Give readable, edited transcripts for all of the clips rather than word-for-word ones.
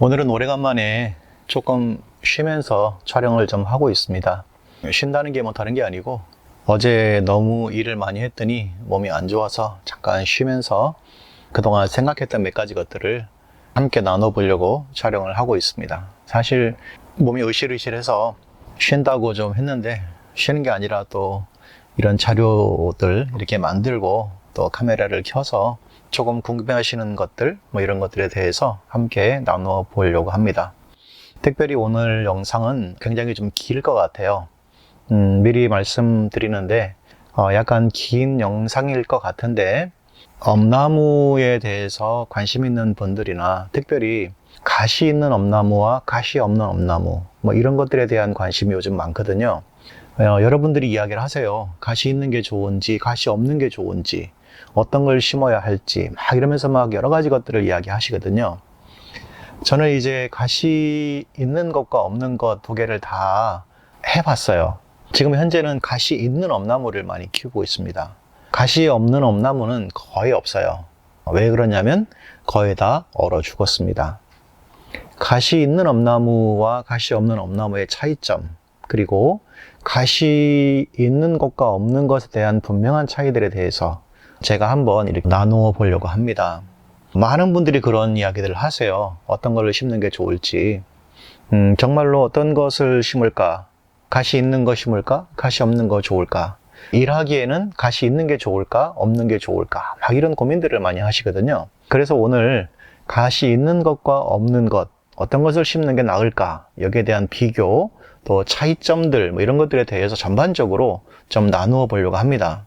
오늘은 오래간만에 조금 쉬면서 촬영을 좀 하고 있습니다. 쉰다는 게 뭐 다른 게 아니고 어제 너무 일을 많이 했더니 몸이 안 좋아서 잠깐 쉬면서 그동안 생각했던 몇 가지 것들을 함께 나눠보려고 촬영을 하고 있습니다. 사실 몸이 으실으실해서 쉰다고 좀 했는데 쉬는 게 아니라 또 이런 자료들 이렇게 만들고 또 카메라를 켜서 조금 궁금해하시는 것들 이런 것들에 대해서 함께 나눠 보려고 합니다. 특별히 오늘 영상은 굉장히 좀 길 것 같아요. 미리 말씀드리는데 약간 긴 영상일 것 같은데 엄나무에 대해서 관심 있는 분들이나 특별히 가시 있는 엄나무와 가시 없는 엄나무 이런 것들에 대한 관심이 요즘 많거든요. 여러분들이 이야기를 하세요. 가시 있는 게 좋은지 가시 없는 게 좋은지 어떤 걸 심어야 할지 이러면서 여러 가지 것들을 이야기하시거든요. 저는 이제 가시 있는 것과 없는 것 두 개를 다 해봤어요. 지금 현재는 가시 있는 엄나무를 많이 키우고 있습니다. 가시 없는 엄나무는 거의 없어요. 왜 그러냐면 거의 다 얼어 죽었습니다. 가시 있는 엄나무와 가시 없는 엄나무의 차이점, 그리고 가시 있는 것과 없는 것에 대한 분명한 차이들에 대해서 제가 한번 이렇게 나누어 보려고 합니다. 많은 분들이 그런 이야기들을 하세요. 어떤 걸 심는 게 좋을지. 정말로 어떤 것을 심을까? 가시 있는 거 심을까? 가시 없는 거 좋을까? 일하기에는 가시 있는 게 좋을까? 없는 게 좋을까? 이런 고민들을 많이 하시거든요. 그래서 오늘 가시 있는 것과 없는 것, 어떤 것을 심는 게 나을까? 여기에 대한 비교, 또 차이점들 이런 것들에 대해서 전반적으로 좀 나누어 보려고 합니다.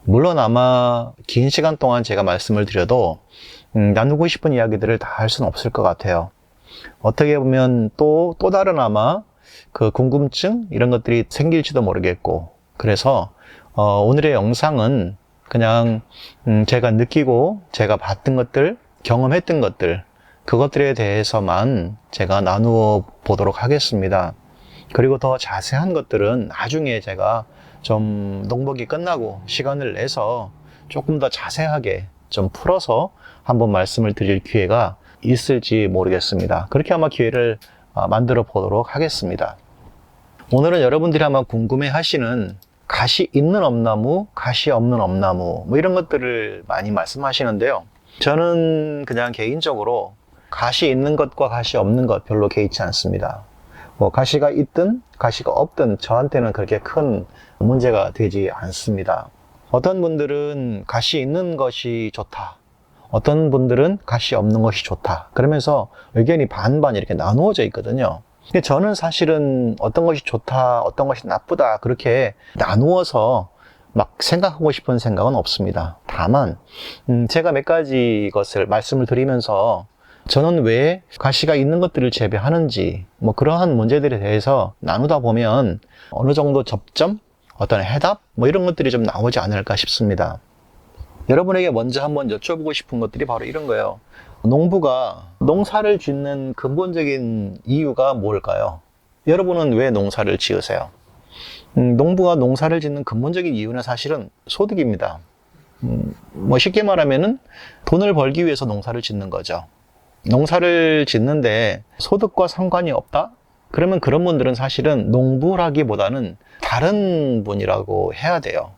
물론 아마 긴 시간 동안 제가 말씀을 드려도 나누고 싶은 이야기들을 다 할 수는 없을 것 같아요. 어떻게 보면 또 다른 아마 그 궁금증 이런 것들이 생길지도 모르겠고, 그래서 오늘의 영상은 그냥 제가 느끼고 제가 봤던 것들, 경험했던 것들, 그것들에 대해서만 제가 나누어 보도록 하겠습니다. 그리고 더 자세한 것들은 나중에 제가 좀 농복이 끝나고 시간을 내서 조금 더 자세하게 좀 풀어서 한번 말씀을 드릴 기회가 있을지 모르겠습니다. 그렇게 아마 기회를 만들어 보도록 하겠습니다. 오늘은 여러분들이 아마 궁금해 하시는 가시 있는 엄나무, 가시 없는 엄나무 이런 것들을 많이 말씀하시는데요. 저는 그냥 개인적으로 가시 있는 것과 가시 없는 것 별로 개의치 않습니다. 가시가 있든 가시가 없든 저한테는 그렇게 큰 문제가 되지 않습니다. 어떤 분들은 가시 있는 것이 좋다, 어떤 분들은 가시 없는 것이 좋다, 그러면서 의견이 반반 이렇게 나누어져 있거든요. 근데 저는 사실은 어떤 것이 좋다, 어떤 것이 나쁘다 그렇게 나누어서 생각하고 싶은 생각은 없습니다. 다만 제가 몇 가지 것을 말씀을 드리면서 저는 왜 가시가 있는 것들을 재배하는지 그러한 문제들에 대해서 나누다 보면 어느 정도 접점, 어떤 해답 이런 것들이 좀 나오지 않을까 싶습니다. 여러분에게 먼저 한번 여쭤보고 싶은 것들이 바로 이런 거예요. 농부가 농사를 짓는 근본적인 이유가 뭘까요? 여러분은 왜 농사를 지으세요? 농부가 농사를 짓는 근본적인 이유는 사실은 소득입니다. 쉽게 말하면은 돈을 벌기 위해서 농사를 짓는 거죠. 농사를 짓는데 소득과 상관이 없다? 그러면 그런 분들은 사실은 농부라기보다는 다른 분이라고 해야 돼요.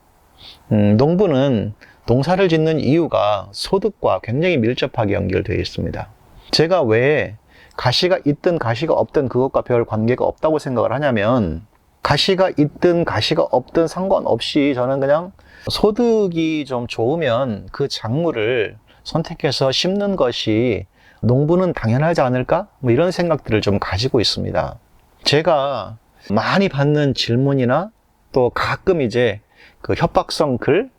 농부는 농사를 짓는 이유가 소득과 굉장히 밀접하게 연결되어 있습니다. 제가 왜 가시가 있든 가시가 없든 그것과 별 관계가 없다고 생각을 하냐면, 가시가 있든 가시가 없든 상관없이 저는 그냥 소득이 좀 좋으면 그 작물을 선택해서 심는 것이 농부는 당연하지 않을까? 이런 생각들을 좀 가지고 있습니다. 제가 많이 받는 질문이나 또 가끔 이제 그 협박성 글,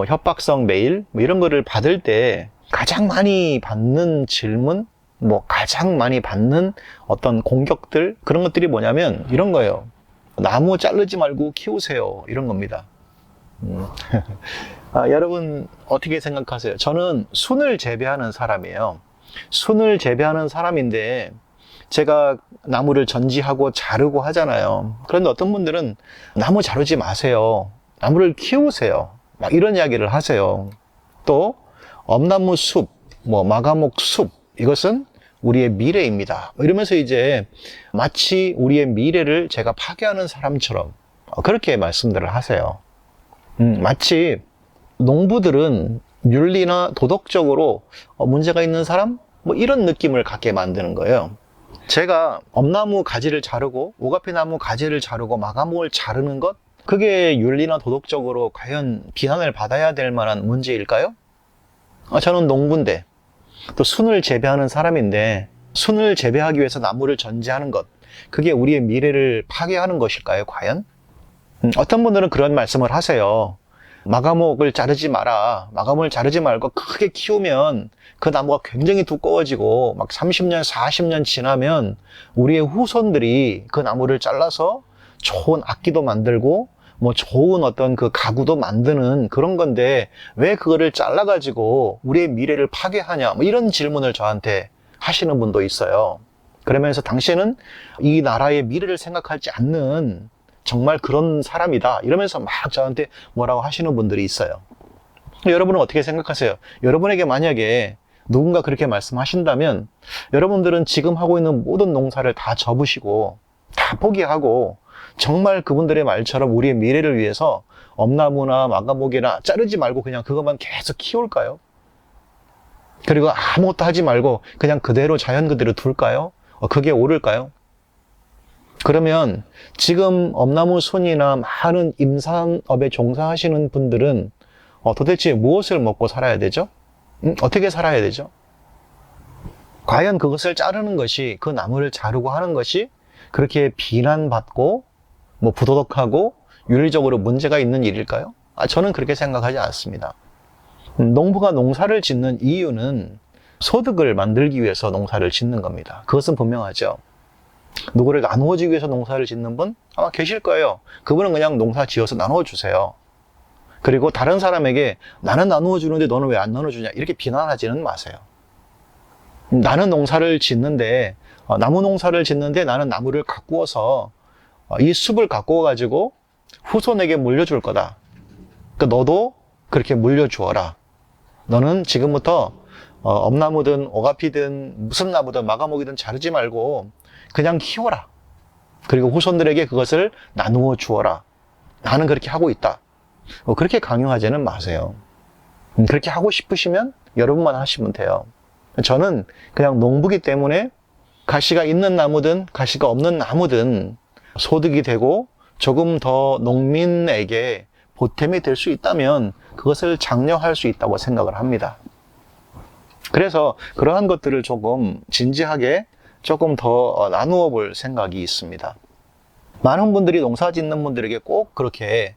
협박성 메일 이런 거를 받을 때 가장 많이 받는 질문, 가장 많이 받는 어떤 공격들, 그런 것들이 뭐냐면 이런 거예요. 나무 자르지 말고 키우세요, 이런 겁니다. 여러분 어떻게 생각하세요? 저는 순을 재배하는 사람이에요. 순을 재배하는 사람인데 제가 나무를 전지하고 자르고 하잖아요. 그런데 어떤 분들은 나무 자르지 마세요, 나무를 키우세요, 이런 이야기를 하세요. 또 엄나무 숲, 마가목 숲, 이것은 우리의 미래입니다. 이러면서 이제 마치 우리의 미래를 제가 파괴하는 사람처럼 그렇게 말씀들을 하세요. 마치 농부들은 윤리나 도덕적으로 문제가 있는 사람? 뭐 이런 느낌을 갖게 만드는 거예요. 제가 엄나무 가지를 자르고 오가피나무 가지를 자르고 마가목을 자르는 것? 그게 윤리나 도덕적으로 과연 비난을 받아야 될 만한 문제일까요? 저는 농부인데 또 순을 재배하는 사람인데 순을 재배하기 위해서 나무를 전지하는 것, 그게 우리의 미래를 파괴하는 것일까요, 과연? 어떤 분들은 그런 말씀을 하세요. 마가목을 자르지 마라. 마가목을 자르지 말고 크게 키우면 그 나무가 굉장히 두꺼워지고 막 30년, 40년 지나면 우리의 후손들이 그 나무를 잘라서 좋은 악기도 만들고 뭐 좋은 어떤 그 가구도 만드는 그런 건데 왜 그거를 잘라가지고 우리의 미래를 파괴하냐, 뭐 이런 질문을 저한테 하시는 분도 있어요. 그러면서 당신은 이 나라의 미래를 생각하지 않는 정말 그런 사람이다 이러면서 막 저한테 뭐라고 하시는 분들이 있어요. 여러분은 어떻게 생각하세요? 여러분에게 만약에 누군가 그렇게 말씀하신다면 여러분들은 지금 하고 있는 모든 농사를 다 접으시고 다 포기하고 정말 그분들의 말처럼 우리의 미래를 위해서 엄나무나 마가목이나 자르지 말고 그냥 그것만 계속 키울까요? 그리고 아무것도 하지 말고 그냥 그대로 자연 그대로 둘까요? 그게 옳을까요? 그러면 지금 엄나무 순이나 많은 임산업에 종사하시는 분들은 도대체 무엇을 먹고 살아야 되죠? 어떻게 살아야 되죠? 과연 그것을 자르는 것이, 그 나무를 자르고 하는 것이 그렇게 비난받고 뭐 부도덕하고 윤리적으로 문제가 있는 일일까요? 저는 그렇게 생각하지 않습니다. 농부가 농사를 짓는 이유는 소득을 만들기 위해서 농사를 짓는 겁니다. 그것은 분명하죠. 누구를 나누어 주기 위해서 농사를 짓는 분 아마 계실 거예요. 그분은 그냥 농사 지어서 나누어 주세요. 그리고 다른 사람에게 나는 나누어 주는데 너는 왜 안 나누어 주냐 이렇게 비난하지는 마세요. 나는 농사를 짓는데 나무 농사를 짓는데 나는 나무를 가꾸어서 이 숲을 가꾸어 가지고 후손에게 물려줄 거다. 그러니까 너도 그렇게 물려주어라. 너는 지금부터 엄나무든 오가피든 무슨 나무든 마가목이든 자르지 말고 그냥 키워라. 그리고 후손들에게 그것을 나누어 주어라. 나는 그렇게 하고 있다. 그렇게 강요하지는 마세요. 그렇게 하고 싶으시면 여러분만 하시면 돼요. 저는 그냥 농부기 때문에 가시가 있는 나무든 가시가 없는 나무든 소득이 되고 조금 더 농민에게 보탬이 될 수 있다면 그것을 장려할 수 있다고 생각을 합니다. 그래서 그러한 것들을 조금 진지하게 조금 더 나누어 볼 생각이 있습니다. 많은 분들이 농사 짓는 분들에게 꼭 그렇게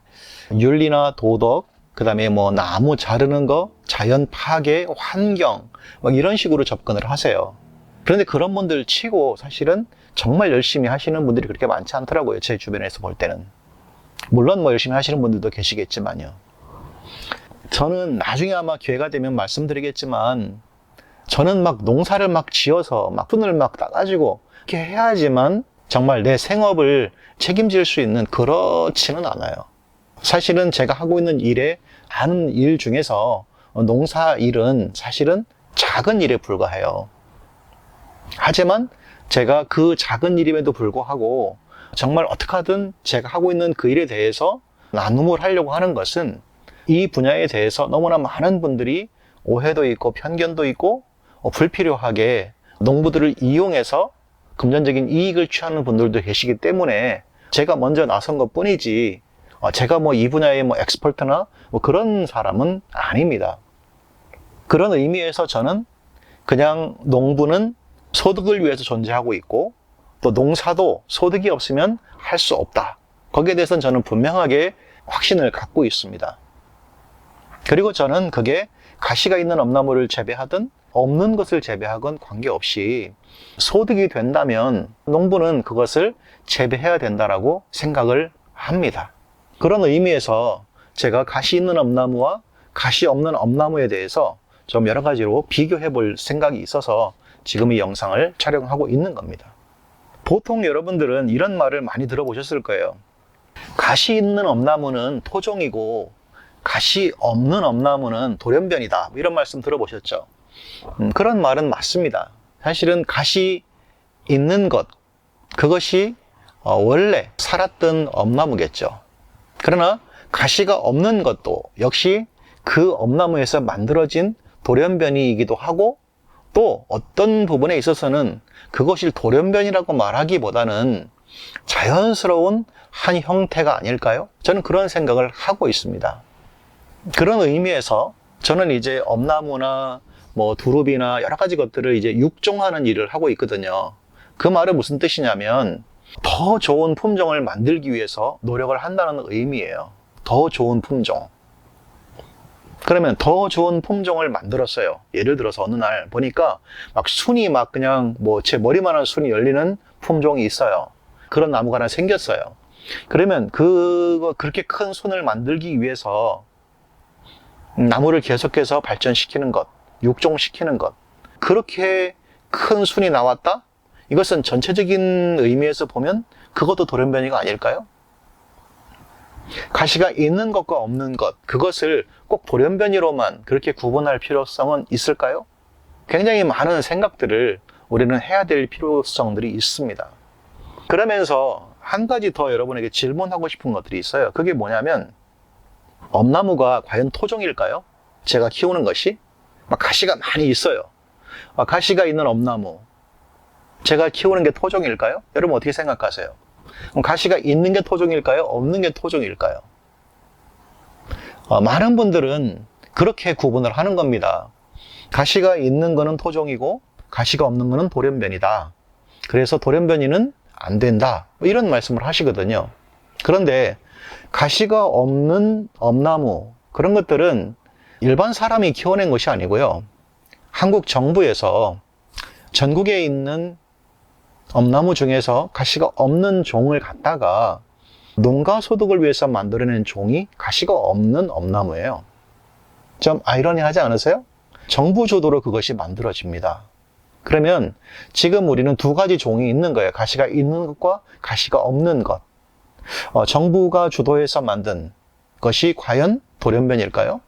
윤리나 도덕, 그 다음에 뭐 나무 자르는 거, 자연 파괴, 환경, 막 이런 식으로 접근을 하세요. 그런데 그런 분들 치고 사실은 정말 열심히 하시는 분들이 그렇게 많지 않더라고요. 제 주변에서 볼 때는. 물론 뭐 열심히 하시는 분들도 계시겠지만요. 저는 나중에 아마 기회가 되면 말씀드리겠지만 저는 막 농사를 막 지어서 막 손을 막 따가지고 이렇게 해야지만 정말 내 생업을 책임질 수 있는 그렇지는 않아요. 사실은 제가 하고 있는 일에 하는 일 중에서 농사 일은 사실은 작은 일에 불과해요. 하지만 제가 그 작은 일임에도 불구하고 정말 어떻게 하든 제가 하고 있는 그 일에 대해서 나눔을 하려고 하는 것은 이 분야에 대해서 너무나 많은 분들이 오해도 있고 편견도 있고 불필요하게 농부들을 이용해서 금전적인 이익을 취하는 분들도 계시기 때문에 제가 먼저 나선 것 뿐이지 제가 뭐 이 분야의 뭐 엑스퍼트나 뭐 그런 사람은 아닙니다. 그런 의미에서 저는 그냥 농부는 소득을 위해서 존재하고 있고 또 농사도 소득이 없으면 할 수 없다. 거기에 대해서는 저는 분명하게 확신을 갖고 있습니다. 그리고 저는 그게 가시가 있는 엄나무를 재배하든 없는 것을 재배하건 관계없이 소득이 된다면 농부는 그것을 재배해야 된다라고 생각을 합니다. 그런 의미에서 제가 가시 있는 엄나무와 가시 없는 엄나무에 대해서 좀 여러 가지로 비교해 볼 생각이 있어서 지금 이 영상을 촬영하고 있는 겁니다. 보통 여러분들은 이런 말을 많이 들어보셨을 거예요. 가시 있는 엄나무는 토종이고 가시 없는 엄나무는 돌연변이다. 이런 말씀 들어보셨죠? 그런 말은 맞습니다. 사실은 가시 있는 것, 그것이 원래 살았던 엄나무겠죠. 그러나 가시가 없는 것도 역시 그 엄나무에서 만들어진 돌연변이이기도 하고, 또 어떤 부분에 있어서는 그것이 돌연변이라고 말하기보다는 자연스러운 한 형태가 아닐까요? 저는 그런 생각을 하고 있습니다. 그런 의미에서 저는 이제 엄나무나 뭐 두릅이나 여러 가지 것들을 이제 육종하는 일을 하고 있거든요. 그 말은 무슨 뜻이냐면 더 좋은 품종을 만들기 위해서 노력을 한다는 의미예요. 더 좋은 품종. 그러면 더 좋은 품종을 만들었어요. 예를 들어서 어느 날 보니까 막 순이 막 그냥 뭐 제 머리만한 순이 열리는 품종이 있어요. 그런 나무가 하나 생겼어요. 그러면 그렇게 큰 순을 만들기 위해서 나무를 계속해서 발전시키는 것, 육종시키는 것, 그렇게 큰 순이 나왔다? 이것은 전체적인 의미에서 보면 그것도 돌연변이가 아닐까요? 가시가 있는 것과 없는 것, 그것을 꼭 돌연변이로만 그렇게 구분할 필요성은 있을까요? 굉장히 많은 생각들을 우리는 해야 될 필요성들이 있습니다. 그러면서 한 가지 더 여러분에게 질문하고 싶은 것들이 있어요. 그게 뭐냐면 엄나무가 과연 토종일까요? 제가 키우는 것이 막 가시가 많이 있어요. 가시가 있는 엄나무, 제가 키우는 게 토종일까요? 여러분 어떻게 생각하세요? 그럼 가시가 있는 게 토종일까요? 없는 게 토종일까요? 많은 분들은 그렇게 구분을 하는 겁니다. 가시가 있는 거는 토종이고 가시가 없는 거는 돌연변이다. 그래서 돌연변이는 안 된다. 이런 말씀을 하시거든요. 그런데 가시가 없는 엄나무, 그런 것들은 일반 사람이 키워낸 것이 아니고요. 한국 정부에서 전국에 있는 엄나무 중에서 가시가 없는 종을 갖다가 농가 소득을 위해서 만들어낸 종이 가시가 없는 엄나무예요. 좀 아이러니하지 않으세요? 정부 주도로 그것이 만들어집니다. 그러면 지금 우리는 두 가지 종이 있는 거예요. 가시가 있는 것과 가시가 없는 것. 정부가 주도해서 만든 것이 과연 돌연변일까요?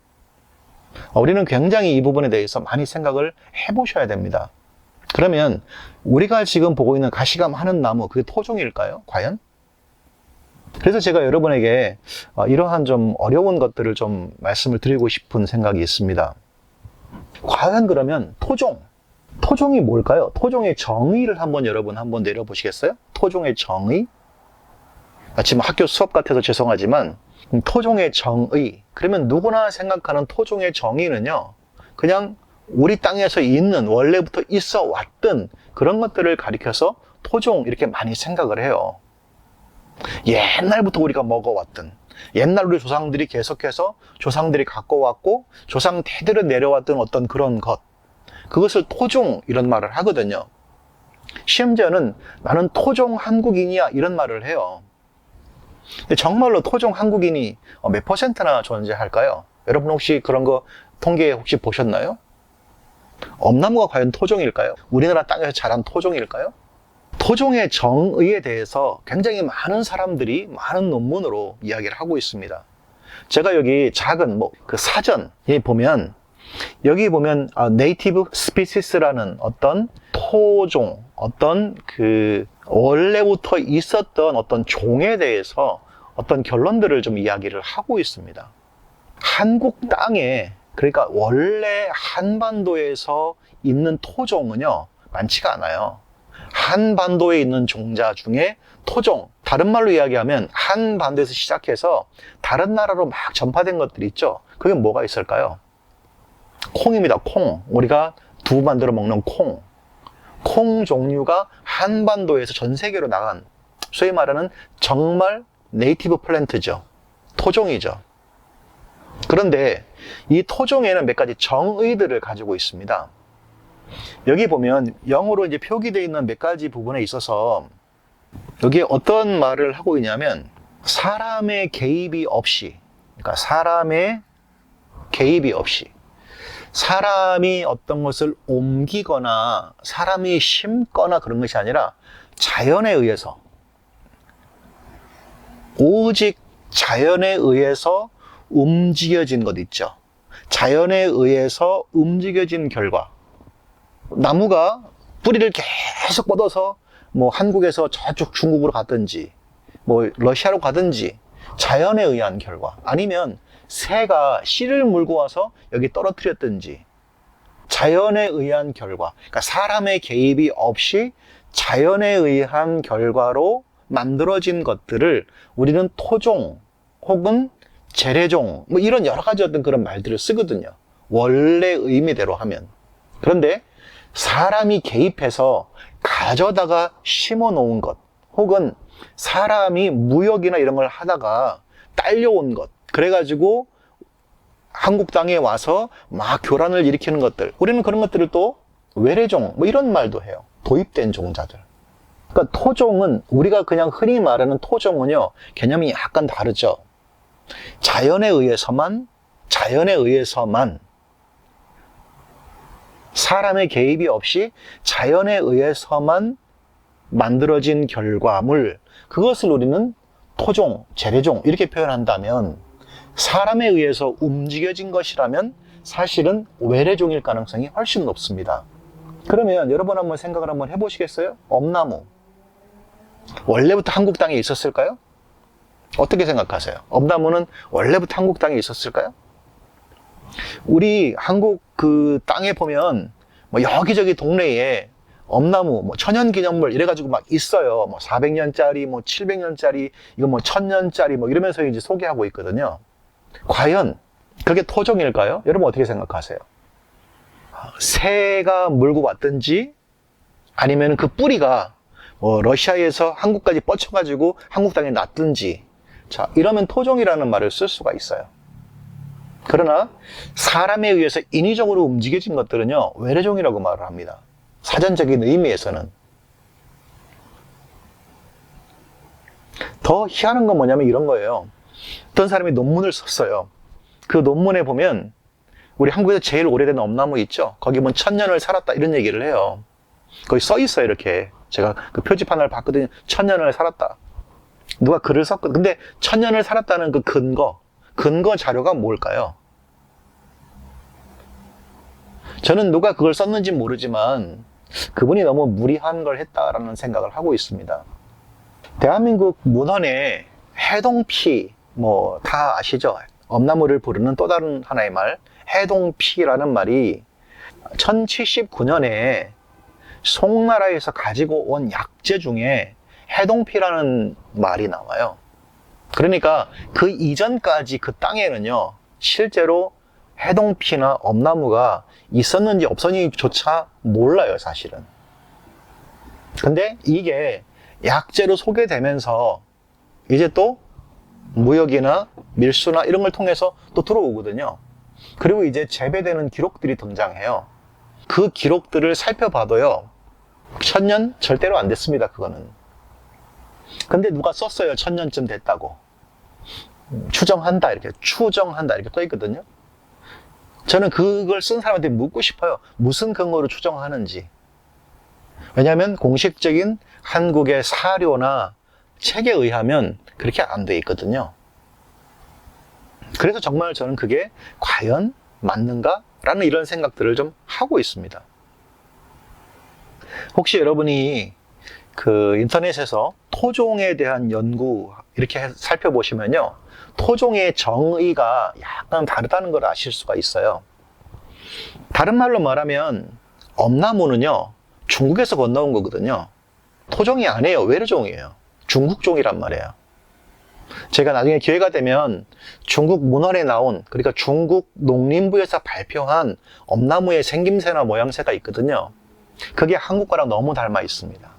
우리는 굉장히 이 부분에 대해서 많이 생각을 해보셔야 됩니다. 그러면 우리가 지금 보고 있는 가시가 많은 나무, 그게 토종일까요? 과연? 그래서 제가 여러분에게 이러한 좀 어려운 것들을 좀 말씀을 드리고 싶은 생각이 있습니다. 과연 그러면 토종이 뭘까요? 토종의 정의를 여러분 한번 내려보시겠어요? 토종의 정의? 지금 학교 수업 같아서 죄송하지만 토종의 정의, 그러면 누구나 생각하는 토종의 정의는요, 그냥 우리 땅에서 있는, 원래부터 있어 왔던 그런 것들을 가리켜서 토종 이렇게 많이 생각을 해요. 옛날부터 우리가 먹어왔던, 옛날 우리 조상들이 계속해서 조상들이 갖고 왔고 조상 대대로 내려왔던 어떤 그런 것, 그것을 토종 이런 말을 하거든요. 심지어는 나는 토종 한국인이야 이런 말을 해요. 근데 정말로 토종 한국인이 몇 퍼센트나 존재할까요? 여러분 혹시 그런 거 통계 혹시 보셨나요? 엄나무가 과연 토종일까요? 우리나라 땅에서 자란 토종일까요? 토종의 정의에 대해서 굉장히 많은 사람들이 많은 논문으로 이야기를 하고 있습니다. 제가 여기 작은 그 사전에 보면, 여기 보면 네이티브 스피시스라는 어떤 토종, 어떤 그 원래부터 있었던 어떤 종에 대해서 어떤 결론들을 좀 이야기를 하고 있습니다. 한국 땅에, 그러니까 원래 한반도에서 있는 토종은요, 많지가 않아요. 한반도에 있는 종자 중에 토종, 다른 말로 이야기하면 한반도에서 시작해서 다른 나라로 막 전파된 것들이 있죠. 그게 뭐가 있을까요? 콩입니다. 콩. 우리가 두부 만들어 먹는 콩. 콩 종류가 한반도에서 전 세계로 나간, 소위 말하는 정말 네이티브 플랜트죠. 토종이죠. 그런데 이 토종에는 몇 가지 정의들을 가지고 있습니다. 여기 보면 영어로 이제 표기되어 있는 몇 가지 부분에 있어서 여기에 어떤 말을 하고 있냐면, 사람의 개입이 없이, 그러니까 사람의 개입이 없이, 사람이 어떤 것을 옮기거나 사람이 심거나 그런 것이 아니라 자연에 의해서, 오직 자연에 의해서 움직여진 것 있죠. 자연에 의해서 움직여진 결과, 나무가 뿌리를 계속 뻗어서 뭐 한국에서 저쪽 중국으로 가든지 뭐 러시아로 가든지 자연에 의한 결과, 아니면 새가 씨를 물고 와서 여기 떨어뜨렸든지 자연에 의한 결과, 그러니까 사람의 개입이 없이 자연에 의한 결과로 만들어진 것들을 우리는 토종 혹은 재래종 뭐 이런 여러 가지 어떤 그런 말들을 쓰거든요. 원래 의미대로 하면. 그런데 사람이 개입해서 가져다가 심어 놓은 것, 혹은 사람이 무역이나 이런 걸 하다가 딸려온 것, 그래가지고 한국 땅에 와서 막 교란을 일으키는 것들, 우리는 그런 것들을 또 외래종 뭐 이런 말도 해요. 도입된 종자들. 그러니까 토종은, 우리가 그냥 흔히 말하는 토종은요, 개념이 약간 다르죠. 자연에 의해서만 사람의 개입이 없이 자연에 의해서만 만들어진 결과물, 그것을 우리는 토종, 재래종 이렇게 표현한다면, 사람에 의해서 움직여진 것이라면 사실은 외래종일 가능성이 훨씬 높습니다. 그러면 여러분 한번 생각을 한번 해보시겠어요? 엄나무 원래부터 한국 땅에 있었을까요? 어떻게 생각하세요? 엄나무는 원래부터 한국 땅에 있었을까요? 우리 한국 그 땅에 보면 뭐 여기저기 동네에 엄나무, 뭐 천연기념물 이래가지고 막 있어요. 뭐 400년짜리, 뭐 700년짜리, 이거 뭐 1000년짜리 뭐 이러면서 이제 소개하고 있거든요. 과연 그게 토종일까요? 여러분 어떻게 생각하세요? 새가 물고 왔든지 아니면 그 뿌리가 뭐 러시아에서 한국까지 뻗쳐가지고 한국 땅에 났든지, 자, 이러면 토종이라는 말을 쓸 수가 있어요. 그러나 사람에 의해서 인위적으로 움직여진 것들은요, 외래종이라고 말을 합니다. 사전적인 의미에서는. 더 희한한 건 뭐냐면 이런 거예요. 어떤 사람이 논문을 썼어요. 그 논문에 보면 우리 한국에서 제일 오래된 엄나무 있죠? 거기 뭐 1000년을 살았다 이런 얘기를 해요. 거기 써 있어요, 이렇게. 제가 그 표지판을 봤거든요. 1000년을 살았다. 누가 글을 썼거든요. 근데 1000년을 살았다는 그 근거 자료가 뭘까요? 저는 누가 그걸 썼는지 모르지만 그분이 너무 무리한 걸 했다라는 생각을 하고 있습니다. 대한민국 문헌에 해동피, 뭐 다 아시죠? 엄나무를 부르는 또 다른 하나의 말, 해동피라는 말이 1079년에 송나라에서 가지고 온 약재 중에 해동피라는 말이 나와요. 그러니까 그 이전까지 그 땅에는요, 실제로 해동피나 엄나무가 있었는지 없었는지조차 몰라요, 사실은. 근데 이게 약재로 소개되면서 이제 또 무역이나 밀수나 이런 걸 통해서 또 들어오거든요. 그리고 이제 재배되는 기록들이 등장해요. 그 기록들을 살펴봐도요, 1000년 절대로 안 됐습니다, 그거는. 근데 누가 썼어요, 1000년쯤 됐다고. 추정한다 이렇게 써 있거든요. 저는 그걸 쓴 사람한테 묻고 싶어요. 무슨 근거로 추정하는지. 왜냐하면 공식적인 한국의 사료나 책에 의하면 그렇게 안 돼 있거든요. 그래서 정말 저는 그게 과연 맞는가? 라는 이런 생각들을 좀 하고 있습니다. 혹시 여러분이 그 인터넷에서 토종에 대한 연구 이렇게 살펴보시면요, 토종의 정의가 약간 다르다는 걸 아실 수가 있어요. 다른 말로 말하면 엄나무는요, 중국에서 건너온 거거든요. 토종이 아니에요. 외래종이에요. 중국종이란 말이에요. 제가 나중에 기회가 되면 중국 문헌에 나온, 그러니까 중국 농림부에서 발표한 엄나무의 생김새나 모양새가 있거든요. 그게 한국 거랑 너무 닮아 있습니다.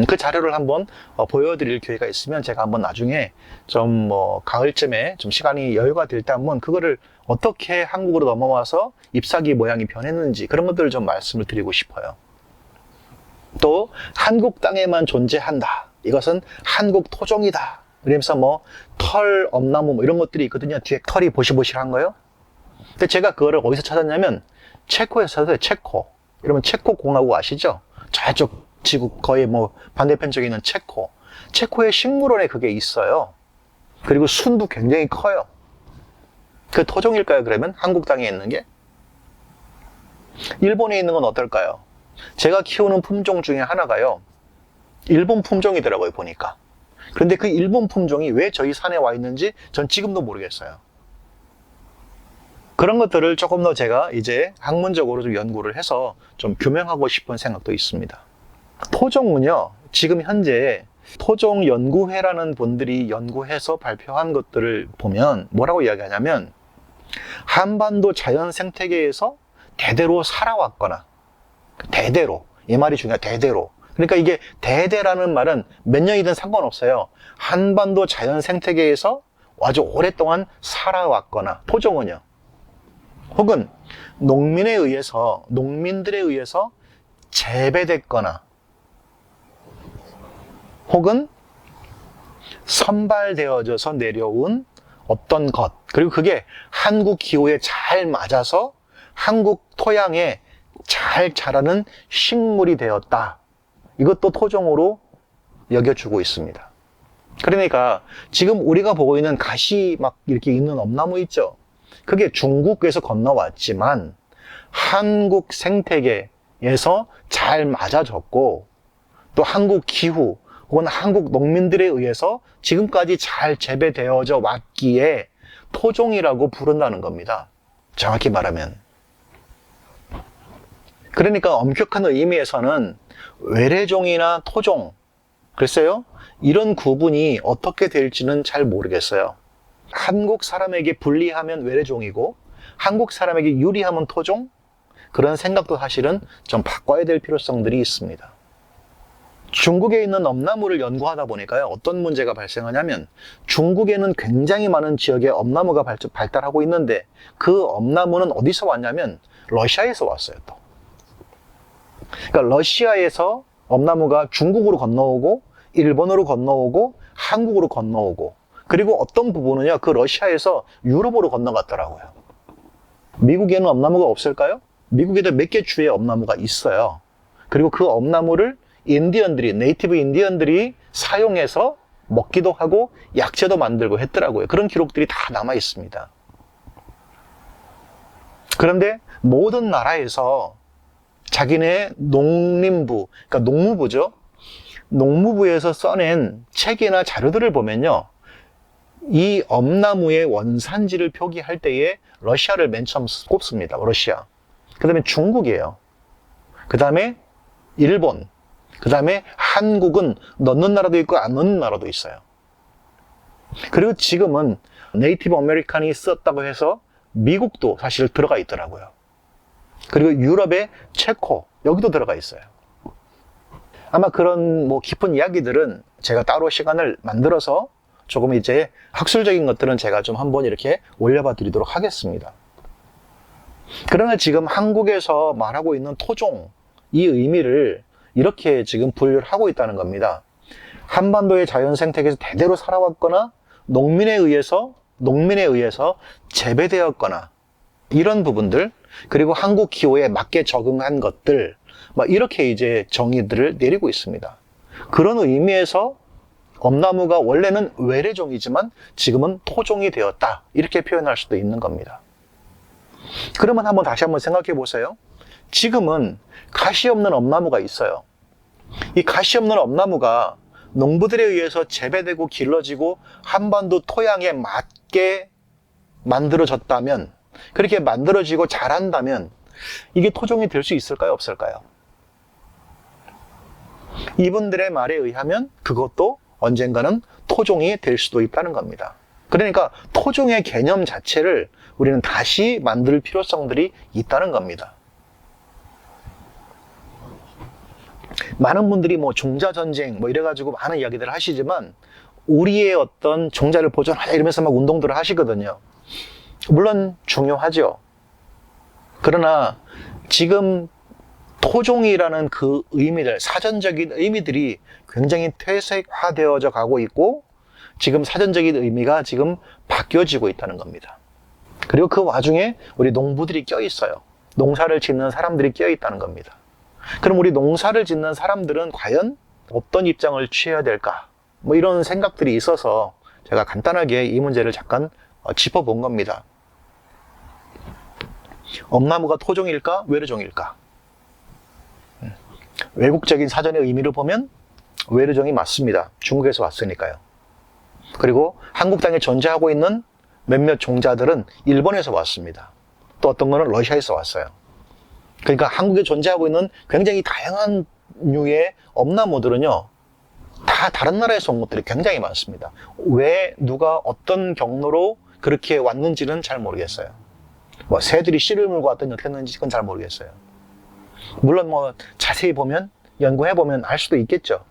그 자료를 한번 보여드릴 기회가 있으면 제가 한번 나중에 좀 뭐 가을쯤에 좀 시간이 여유가 될 때 한번 그거를 어떻게 한국으로 넘어와서 잎사귀 모양이 변했는지 그런 것들을 좀 말씀을 드리고 싶어요. 또 한국 땅에만 존재한다, 이것은 한국 토종이다, 그러면서 뭐 털 엄나무 뭐 이런 것들이 있거든요. 뒤에 털이 보시보시한 거요. 근데 제가 그거를 어디서 찾았냐면 체코에서 찾았어요. 체코. 여러분 체코 공화국 아시죠? 저쪽 지구 거의 뭐 반대편 쪽에 있는 체코. 체코의 식물원에 그게 있어요. 그리고 순도 굉장히 커요. 그 토종일까요, 그러면? 한국 땅에 있는 게? 일본에 있는 건 어떨까요? 제가 키우는 품종 중에 하나가요, 일본 품종이더라고요, 보니까. 그런데 그 일본 품종이 왜 저희 산에 와 있는지 전 지금도 모르겠어요. 그런 것들을 조금 더 제가 이제 학문적으로 좀 연구를 해서 좀 규명하고 싶은 생각도 있습니다. 토종은요, 지금 현재 토종연구회라는 분들이 연구해서 발표한 것들을 보면 뭐라고 이야기하냐면, 한반도 자연 생태계에서 대대로 살아왔거나, 대대로, 이 말이 중요해요. 대대로. 그러니까 이게 대대라는 말은 몇 년이든 상관없어요. 한반도 자연 생태계에서 아주 오랫동안 살아왔거나, 토종은요, 혹은 농민들에 의해서 재배됐거나, 혹은 선발되어져서 내려온 어떤 것, 그리고 그게 한국 기후에 잘 맞아서 한국 토양에 잘 자라는 식물이 되었다. 이것도 토종으로 여겨주고 있습니다. 그러니까 지금 우리가 보고 있는 가시 막 이렇게 있는 엄나무 있죠? 그게 중국에서 건너왔지만 한국 생태계에서 잘 맞아졌고, 또 한국 기후 혹은 한국 농민들에 의해서 지금까지 잘 재배되어져 왔기에 토종이라고 부른다는 겁니다. 정확히 말하면. 그러니까 엄격한 의미에서는 외래종이나 토종, 글쎄요, 이런 구분이 어떻게 될지는 잘 모르겠어요. 한국 사람에게 불리하면 외래종이고 한국 사람에게 유리하면 토종? 그런 생각도 사실은 좀 바꿔야 될 필요성들이 있습니다. 중국에 있는 엄나무를 연구하다 보니까요, 어떤 문제가 발생하냐면, 중국에는 굉장히 많은 지역에 엄나무가 발달하고 있는데 그 엄나무는 어디서 왔냐면 러시아에서 왔어요, 또. 그러니까 러시아에서 엄나무가 중국으로 건너오고 일본으로 건너오고 한국으로 건너오고, 그리고 어떤 부분은요, 그 러시아에서 유럽으로 건너갔더라고요. 미국에는 엄나무가 없을까요? 미국에도 몇 개 주의 엄나무가 있어요. 그리고 그 엄나무를 네이티브 인디언들이 사용해서 먹기도 하고 약재도 만들고 했더라고요. 그런 기록들이 다 남아 있습니다. 그런데 모든 나라에서 자기네 농림부, 그러니까 농무부죠. 농무부에서 써낸 책이나 자료들을 보면요, 이 엄나무의 원산지를 표기할 때에 러시아를 맨 처음 꼽습니다. 러시아. 그 다음에 중국이에요. 그 다음에 일본. 그 다음에 한국은 넣는 나라도 있고 안 넣는 나라도 있어요. 그리고 지금은 네이티브 아메리칸이 썼다고 해서 미국도 사실 들어가 있더라고요. 그리고 유럽의 체코, 여기도 들어가 있어요. 아마 그런 깊은 이야기들은 제가 따로 시간을 만들어서 조금 이제 학술적인 것들은 제가 좀 한번 이렇게 올려봐 드리도록 하겠습니다. 그러나 지금 한국에서 말하고 있는 토종, 이 의미를 이렇게 지금 분류를 하고 있다는 겁니다. 한반도의 자연 생태계에서 대대로 살아왔거나 농민에 의해서 재배되었거나, 이런 부분들, 그리고 한국 기후에 맞게 적응한 것들, 이렇게 이제 정의들을 내리고 있습니다. 그런 의미에서 엄나무가 원래는 외래종이지만 지금은 토종이 되었다, 이렇게 표현할 수도 있는 겁니다. 그러면 다시 한번 생각해 보세요. 지금은 가시 없는 엄나무가 있어요. 이 가시 없는 엄나무가 농부들에 의해서 재배되고 길러지고 한반도 토양에 맞게 만들어졌다면, 그렇게 만들어지고 자란다면 이게 토종이 될 수 있을까요, 없을까요? 이분들의 말에 의하면 그것도 언젠가는 토종이 될 수도 있다는 겁니다. 그러니까 토종의 개념 자체를 우리는 다시 만들 필요성들이 있다는 겁니다. 많은 분들이 종자전쟁 이래가지고 많은 이야기들을 하시지만, 우리의 어떤 종자를 보존하자 이러면서 막 운동들을 하시거든요. 물론 중요하죠. 그러나 지금 토종이라는 그 의미들, 사전적인 의미들이 굉장히 퇴색화되어져 가고 있고, 지금 사전적인 의미가 지금 바뀌어지고 있다는 겁니다. 그리고 그 와중에 우리 농부들이 껴있어요. 농사를 짓는 사람들이 껴있다는 겁니다. 그럼 우리 농사를 짓는 사람들은 과연 어떤 입장을 취해야 될까? 이런 생각들이 있어서 제가 간단하게 이 문제를 잠깐 짚어본 겁니다. 엄나무가 토종일까? 외래종일까? 외국적인 사전의 의미를 보면 외래종이 맞습니다. 중국에서 왔으니까요. 그리고 한국 땅에 존재하고 있는 몇몇 종자들은 일본에서 왔습니다. 또 어떤 거는 러시아에서 왔어요. 그러니까 한국에 존재하고 있는 굉장히 다양한 류의 엄나무들은요, 다 다른 나라에서 온 것들이 굉장히 많습니다. 왜 누가 어떤 경로로 그렇게 왔는지는 잘 모르겠어요. 뭐 새들이 씨를 물고 왔더니 어떻게 했는지 그건 잘 모르겠어요. 물론 뭐 자세히 보면, 연구해 보면 알 수도 있겠죠.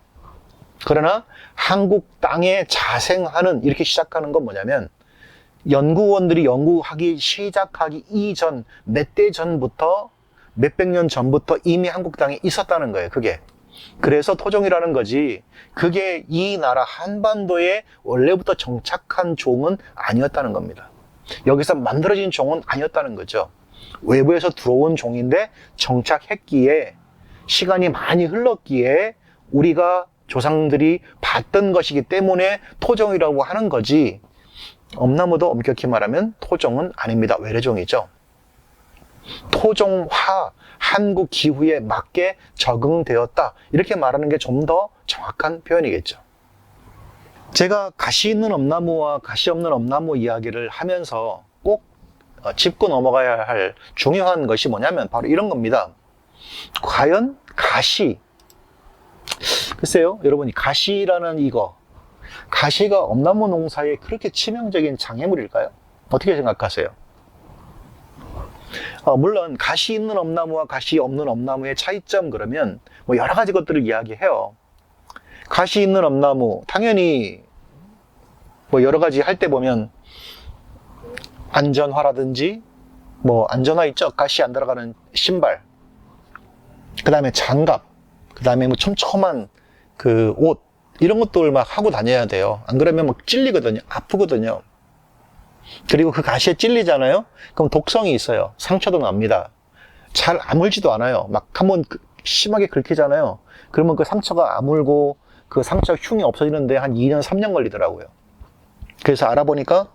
그러나 한국 땅에 자생하는, 이렇게 시작하는 건 뭐냐면, 연구원들이 연구하기 시작하기 이전, 몇 대 전부터, 몇백 년 전부터 이미 한국 땅에 있었다는 거예요, 그게. 그래서 토종이라는 거지, 그게 이 나라 한반도에 원래부터 정착한 종은 아니었다는 겁니다. 여기서 만들어진 종은 아니었다는 거죠. 외부에서 들어온 종인데 정착했기에, 시간이 많이 흘렀기에 우리가 조상들이 봤던 것이기 때문에 토종이라고 하는 거지, 엄나무도 엄격히 말하면 토종은 아닙니다. 외래종이죠. 토종화, 한국 기후에 맞게 적응되었다, 이렇게 말하는 게 좀 더 정확한 표현이겠죠. 제가 가시 있는 엄나무와 가시 없는 엄나무 이야기를 하면서 꼭 짚고 넘어가야 할 중요한 것이 뭐냐면 바로 이런 겁니다. 과연 가시, 글쎄요, 여러분이 가시라는 이거, 가시가 엄나무 농사에 그렇게 치명적인 장애물일까요? 어떻게 생각하세요? 물론 가시 있는 엄나무와 가시 없는 엄나무의 차이점, 그러면 뭐 여러 가지 것들을 이야기해요. 가시 있는 엄나무, 당연히 뭐 여러 가지 할 때 보면 안전화라든지, 뭐 안전화 있죠? 가시 안 들어가는 신발, 그 다음에 장갑, 그 다음에 뭐 촘촘한 그 옷, 이런 것들 막 하고 다녀야 돼요. 안 그러면 막 찔리거든요. 아프거든요. 그리고 그 가시에 찔리잖아요? 그럼 독성이 있어요. 상처도 납니다. 잘 아물지도 않아요. 막 한번 심하게 긁히잖아요. 그러면 그 상처가 아물고 그 상처 흉이 없어지는데 한 2년, 3년 걸리더라고요. 그래서 알아보니까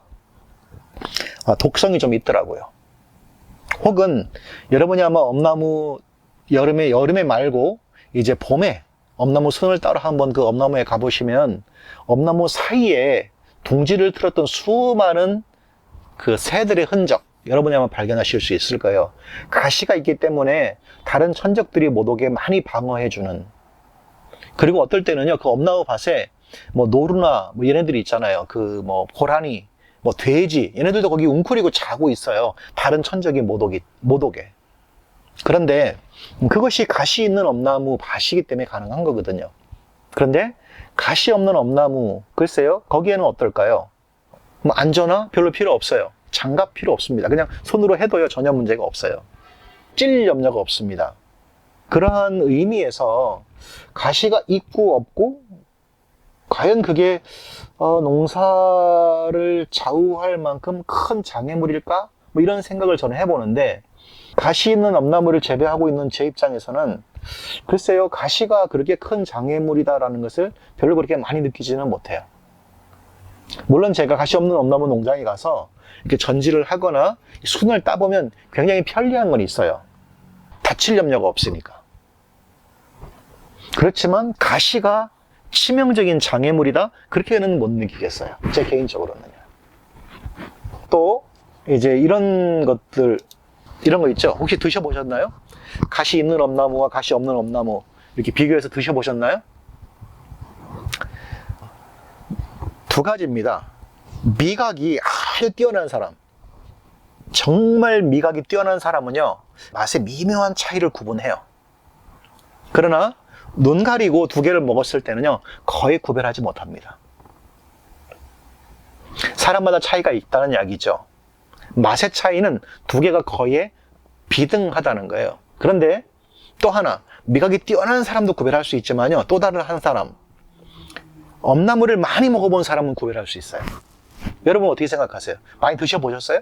독성이 좀 있더라고요. 혹은 여러분이 아마 엄나무 여름에 말고 이제 봄에 엄나무 순을 따러 한번 그 엄나무에 가보시면 엄나무 사이에 둥지를 틀었던 수많은 그 새들의 흔적, 여러분이 아마 발견하실 수 있을 거예요. 가시가 있기 때문에 다른 천적들이 못 오게 많이 방어해주는. 그리고 어떨 때는요, 그 엄나무 밭에 뭐 노루나 뭐 얘네들이 있잖아요. 그 뭐 고라니, 뭐 돼지, 얘네들도 거기 웅크리고 자고 있어요. 다른 천적이 못 오게. 그런데 그것이 가시 있는 엄나무 밭이기 때문에 가능한 거거든요. 그런데 가시 없는 엄나무, 글쎄요, 거기에는 어떨까요? 뭐 안전화 별로 필요 없어요. 장갑 필요 없습니다. 그냥 손으로 해도요, 전혀 문제가 없어요. 찔릴 염려가 없습니다. 그러한 의미에서 가시가 있고 없고, 과연 그게 농사를 좌우할 만큼 큰 장애물일까? 뭐 이런 생각을 저는 해보는데, 가시 있는 엄나무를 재배하고 있는 제 입장에서는 글쎄요, 가시가 그렇게 큰 장애물이다라는 것을 별로 그렇게 많이 느끼지는 못해요. 물론 제가 가시 없는 엄나무 농장에 가서 이렇게 전지를 하거나 순을 따보면 굉장히 편리한 건 있어요. 다칠 염려가 없으니까. 그렇지만 가시가 치명적인 장애물이다, 그렇게는 못 느끼겠어요. 제 개인적으로는요. 또 이제 이런 것들, 이런 거 있죠? 혹시 드셔보셨나요? 가시 있는 엄나무와 가시 없는 엄나무 이렇게 비교해서 드셔보셨나요? 두 가지입니다. 미각이 아주 뛰어난 사람, 정말 미각이 뛰어난 사람은요, 맛의 미묘한 차이를 구분해요. 그러나 눈 가리고 두 개를 먹었을 때는요, 거의 구별하지 못합니다. 사람마다 차이가 있다는 이야기죠. 맛의 차이는 두 개가 거의 비등하다는 거예요. 그런데 또 하나, 미각이 뛰어난 사람도 구별할 수 있지만요, 또 다른 한 사람, 엄나무를 많이 먹어본 사람은 구별할 수 있어요. 여러분 어떻게 생각하세요? 많이 드셔보셨어요?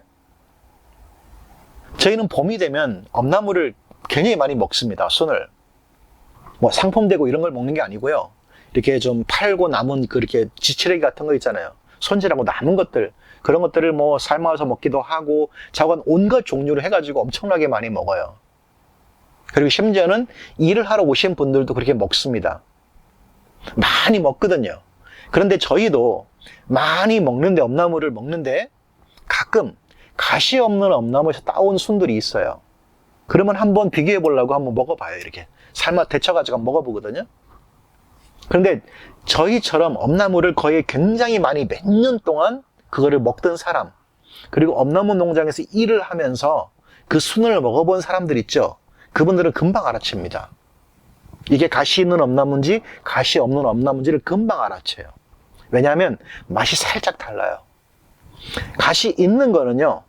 저희는 봄이 되면 엄나무를 굉장히 많이 먹습니다. 순을. 뭐 상품 되고 이런 걸 먹는 게 아니고요. 이렇게 좀 팔고 남은 그렇게 지치레기 같은 거 있잖아요. 손질하고 남은 것들, 그런 것들을 뭐 삶아서 먹기도 하고, 자관 온갖 종류를 해가지고 엄청나게 많이 먹어요. 그리고 심지어는 일을 하러 오신 분들도 그렇게 먹습니다. 많이 먹거든요. 그런데 저희도 많이 먹는데, 엄나무를 먹는데 가끔 가시 없는 엄나무에서 따온 순들이 있어요. 그러면 한번 비교해 보려고 한번 먹어봐요. 이렇게 삶아 데쳐가지고 한번 먹어보거든요. 그런데 저희처럼 엄나무를 거의 굉장히 많이 몇 년 동안 그거를 먹던 사람, 그리고 엄나무 농장에서 일을 하면서 그 순을 먹어본 사람들 있죠. 그분들은 금방 알아챕니다. 이게 가시 있는 엄나무인지 가시 없는 엄나무인지를 금방 알아채요. 왜냐하면 맛이 살짝 달라요. 가시 있는 거는요,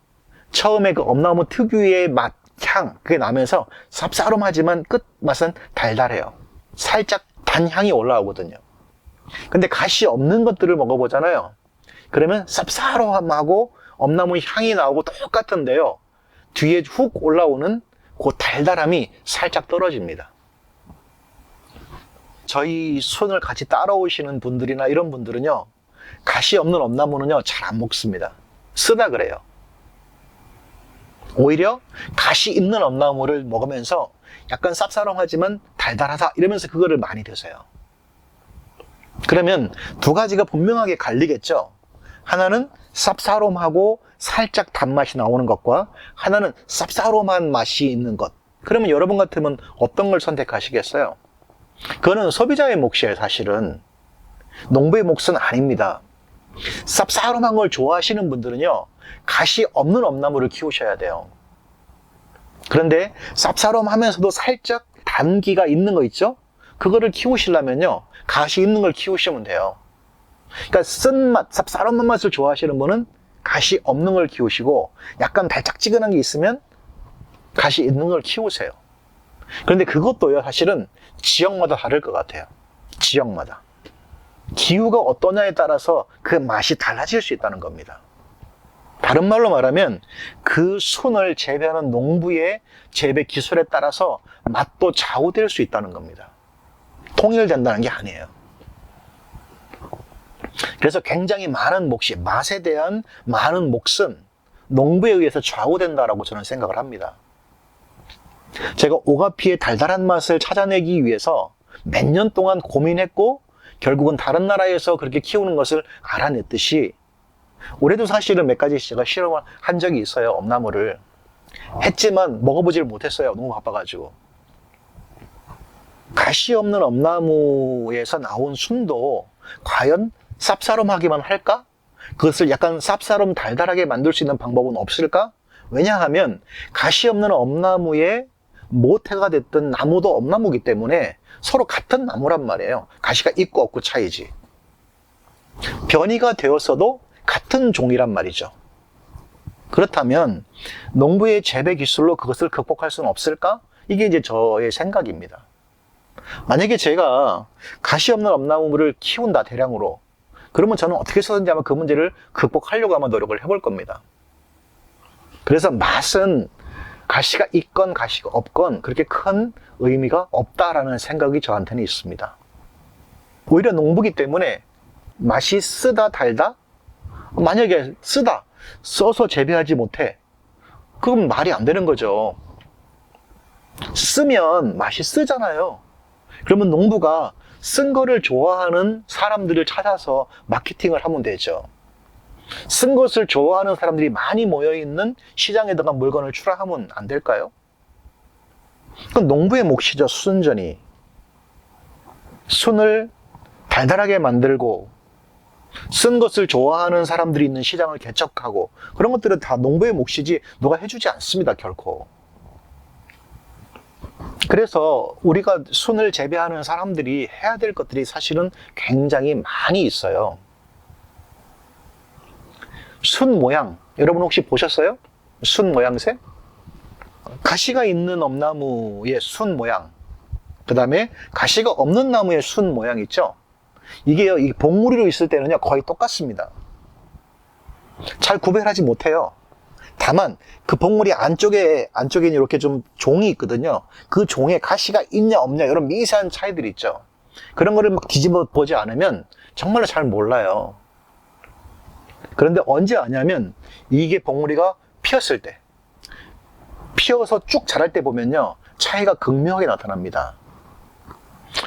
처음에 그 엄나무 특유의 맛, 향, 그게 나면서 쌉싸름하지만 끝맛은 달달해요. 살짝 단향이 올라오거든요. 근데 가시 없는 것들을 먹어보잖아요. 그러면 쌉싸름하고 엄나무 향이 나오고 똑같은데요, 뒤에 훅 올라오는 그 달달함이 살짝 떨어집니다. 저희 순을 같이 따라오시는 분들이나 이런 분들은요, 가시 없는 엄나무는요 잘 안 먹습니다. 쓰다 그래요. 오히려 가시 있는 엄나무를 먹으면서 약간 쌉싸름하지만 달달하다 이러면서 그거를 많이 드세요. 그러면 두 가지가 분명하게 갈리겠죠. 하나는 쌉싸름하고 살짝 단맛이 나오는 것과 하나는 쌉싸름한 맛이 있는 것. 그러면 여러분 같으면 어떤 걸 선택하시겠어요? 그거는 소비자의 몫이에요. 사실은 농부의 몫은 아닙니다. 쌉싸름한 걸 좋아하시는 분들은요, 가시 없는 엄나무를 키우셔야 돼요. 그런데 쌉싸름하면서도 살짝 단기가 있는 거 있죠? 그거를 키우시려면요, 가시 있는 걸 키우시면 돼요. 그러니까 쓴맛, 쌉싸름한 맛을 좋아하시는 분은 가시 없는 걸 키우시고, 약간 달짝지근한 게 있으면 가시 있는 걸 키우세요. 그런데 그것도요, 사실은 지역마다 다를 것 같아요. 지역마다. 기후가 어떠냐에 따라서 그 맛이 달라질 수 있다는 겁니다. 다른 말로 말하면 그 순을 재배하는 농부의 재배 기술에 따라서 맛도 좌우될 수 있다는 겁니다. 통일된다는 게 아니에요. 그래서 굉장히 많은 몫이, 맛에 대한 많은 몫은 농부에 의해서 좌우된다라고 저는 생각을 합니다. 제가 오가피의 달달한 맛을 찾아내기 위해서 몇 년 동안 고민했고 결국은 다른 나라에서 그렇게 키우는 것을 알아냈듯이, 올해도 사실은 몇 가지 제가 실험을 한 적이 있어요. 엄나무를 했지만 먹어보질 못했어요. 너무 바빠가지고. 가시 없는 엄나무에서 나온 순도 과연 쌉싸름하기만 할까? 그것을 약간 쌉싸름 달달하게 만들 수 있는 방법은 없을까? 왜냐하면 가시 없는 엄나무에 모태가 됐던 나무도 엄나무이기 때문에 서로 같은 나무란 말이에요. 가시가 있고 없고 차이지. 변이가 되었어도 같은 종이란 말이죠. 그렇다면 농부의 재배 기술로 그것을 극복할 수는 없을까? 이게 이제 저의 생각입니다. 만약에 제가 가시 없는 엄나무를 키운다, 대량으로, 그러면 저는 어떻게 해서든지 아마 그 문제를 극복하려고 아마 노력을 해볼 겁니다. 그래서 맛은 가시가 있건 가시가 없건 그렇게 큰 의미가 없다라는 생각이 저한테는 있습니다. 오히려 농부기 때문에 맛이 쓰다 달다? 만약에 쓰다, 써서 재배하지 못해, 그건 말이 안 되는 거죠. 쓰면 맛이 쓰잖아요. 그러면 농부가 쓴 거를 좋아하는 사람들을 찾아서 마케팅을 하면 되죠. 쓴 것을 좋아하는 사람들이 많이 모여있는 시장에다가 물건을 출하하면 안 될까요? 그건 농부의 몫이죠. 순전히 순을 달달하게 만들고 쓴 것을 좋아하는 사람들이 있는 시장을 개척하고, 그런 것들은 다 농부의 몫이지 누가 해주지 않습니다. 결코. 그래서 우리가 순을 재배하는 사람들이 해야 될 것들이 사실은 굉장히 많이 있어요. 순 모양, 여러분 혹시 보셨어요? 순 모양새? 가시가 있는 엄나무의 순 모양, 그 다음에 가시가 없는 나무의 순 모양 있죠? 이게요, 이 봉우리로 있을 때는요 거의 똑같습니다. 잘 구별하지 못해요. 다만 그 봉우리 안쪽에 이렇게 좀 종이 있거든요. 그 종에 가시가 있냐 없냐 이런 미세한 차이들이 있죠. 그런 거를 막 뒤집어 보지 않으면 정말로 잘 몰라요. 그런데 언제 아냐면, 이게 봉우리가 피었을 때, 피어서 쭉 자랄 때 보면요, 차이가 극명하게 나타납니다.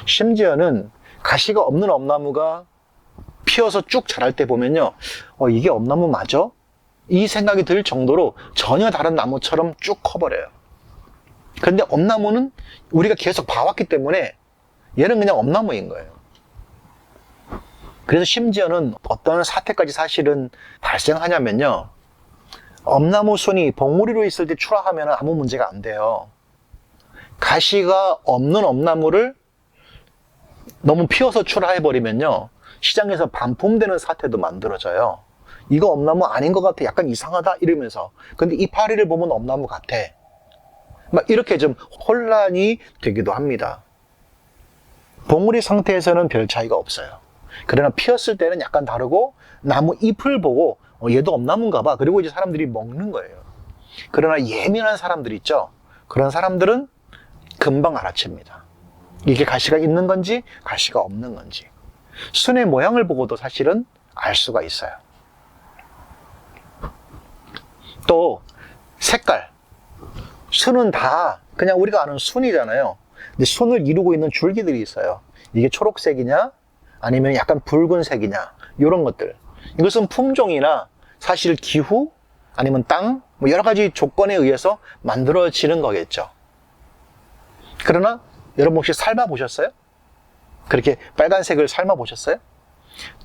심지어는 가시가 없는 엄나무가 피어서 쭉 자랄 때 보면요, 이게 엄나무 맞아? 이 생각이 들 정도로 전혀 다른 나무처럼 쭉 커버려요. 근데 엄나무는 우리가 계속 봐왔기 때문에 얘는 그냥 엄나무인 거예요. 그래서 심지어는 어떤 사태까지 사실은 발생하냐면요, 엄나무 순이 봉우리로 있을 때 출하하면 아무 문제가 안 돼요. 가시가 없는 엄나무를 너무 피워서 출하해버리면요, 시장에서 반품되는 사태도 만들어져요. 이거 엄나무 아닌 것 같아, 약간 이상하다 이러면서. 근데 이파리를 보면 엄나무 같아, 막 이렇게 좀 혼란이 되기도 합니다. 봉우리 상태에서는 별 차이가 없어요. 그러나 피었을 때는 약간 다르고, 나무 잎을 보고 얘도 엄나무인가 봐, 그리고 이제 사람들이 먹는 거예요. 그러나 예민한 사람들 있죠, 그런 사람들은 금방 알아챕니다. 이게 가시가 있는 건지 가시가 없는 건지. 순의 모양을 보고도 사실은 알 수가 있어요. 또 색깔, 순은 다 그냥 우리가 아는 순이잖아요. 근데 순을 이루고 있는 줄기들이 있어요. 이게 초록색이냐 아니면 약간 붉은색이냐, 이런 것들. 이것은 품종이나 사실 기후 아니면 땅, 뭐 여러 가지 조건에 의해서 만들어지는 거겠죠. 그러나 여러분 혹시 삶아 보셨어요? 그렇게 빨간색을 삶아 보셨어요?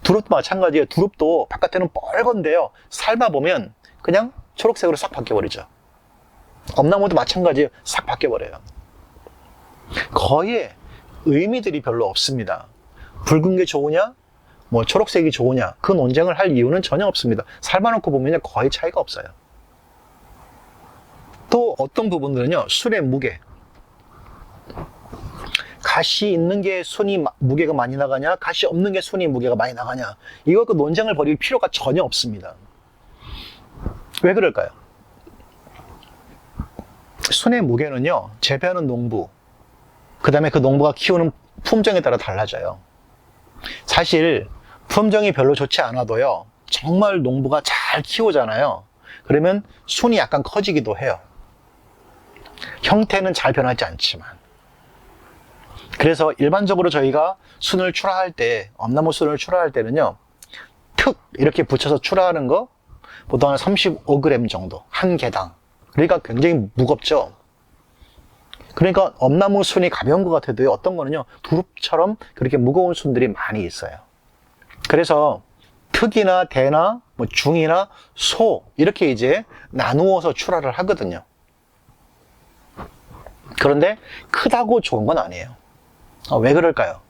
두릅도 마찬가지예요. 두릅도 바깥에는 빨간데요, 삶아 보면 그냥 초록색으로 싹 바뀌어버리죠. 엄나무도 마찬가지예요. 싹 바뀌어버려요. 거의 의미들이 별로 없습니다. 붉은 게 좋으냐, 뭐 초록색이 좋으냐, 그 논쟁을 할 이유는 전혀 없습니다. 삶아놓고 보면 거의 차이가 없어요. 또 어떤 부분들은요, 순의 무게. 가시 있는 게 순이 무게가 많이 나가냐, 가시 없는 게 순이 무게가 많이 나가냐, 이거 그 논쟁을 벌일 필요가 전혀 없습니다. 왜 그럴까요? 순의 무게는요, 재배하는 농부, 그 다음에 그 농부가 키우는 품종에 따라 달라져요. 사실 품종이 별로 좋지 않아도요, 정말 농부가 잘 키우잖아요. 그러면 순이 약간 커지기도 해요. 형태는 잘 변하지 않지만. 그래서 일반적으로 저희가 순을 출하할 때, 엄나무 순을 출하할 때는요, 툭 이렇게 붙여서 출하하는 거 보통 한 35g 정도, 한 개당. 그러니까 굉장히 무겁죠. 그러니까 엄나무 순이 가벼운 것 같아도 어떤 거는요, 두릅처럼 그렇게 무거운 순들이 많이 있어요. 그래서 특이나 대나 뭐 중이나 소, 이렇게 이제 나누어서 출하를 하거든요. 그런데 크다고 좋은 건 아니에요. 왜 그럴까요?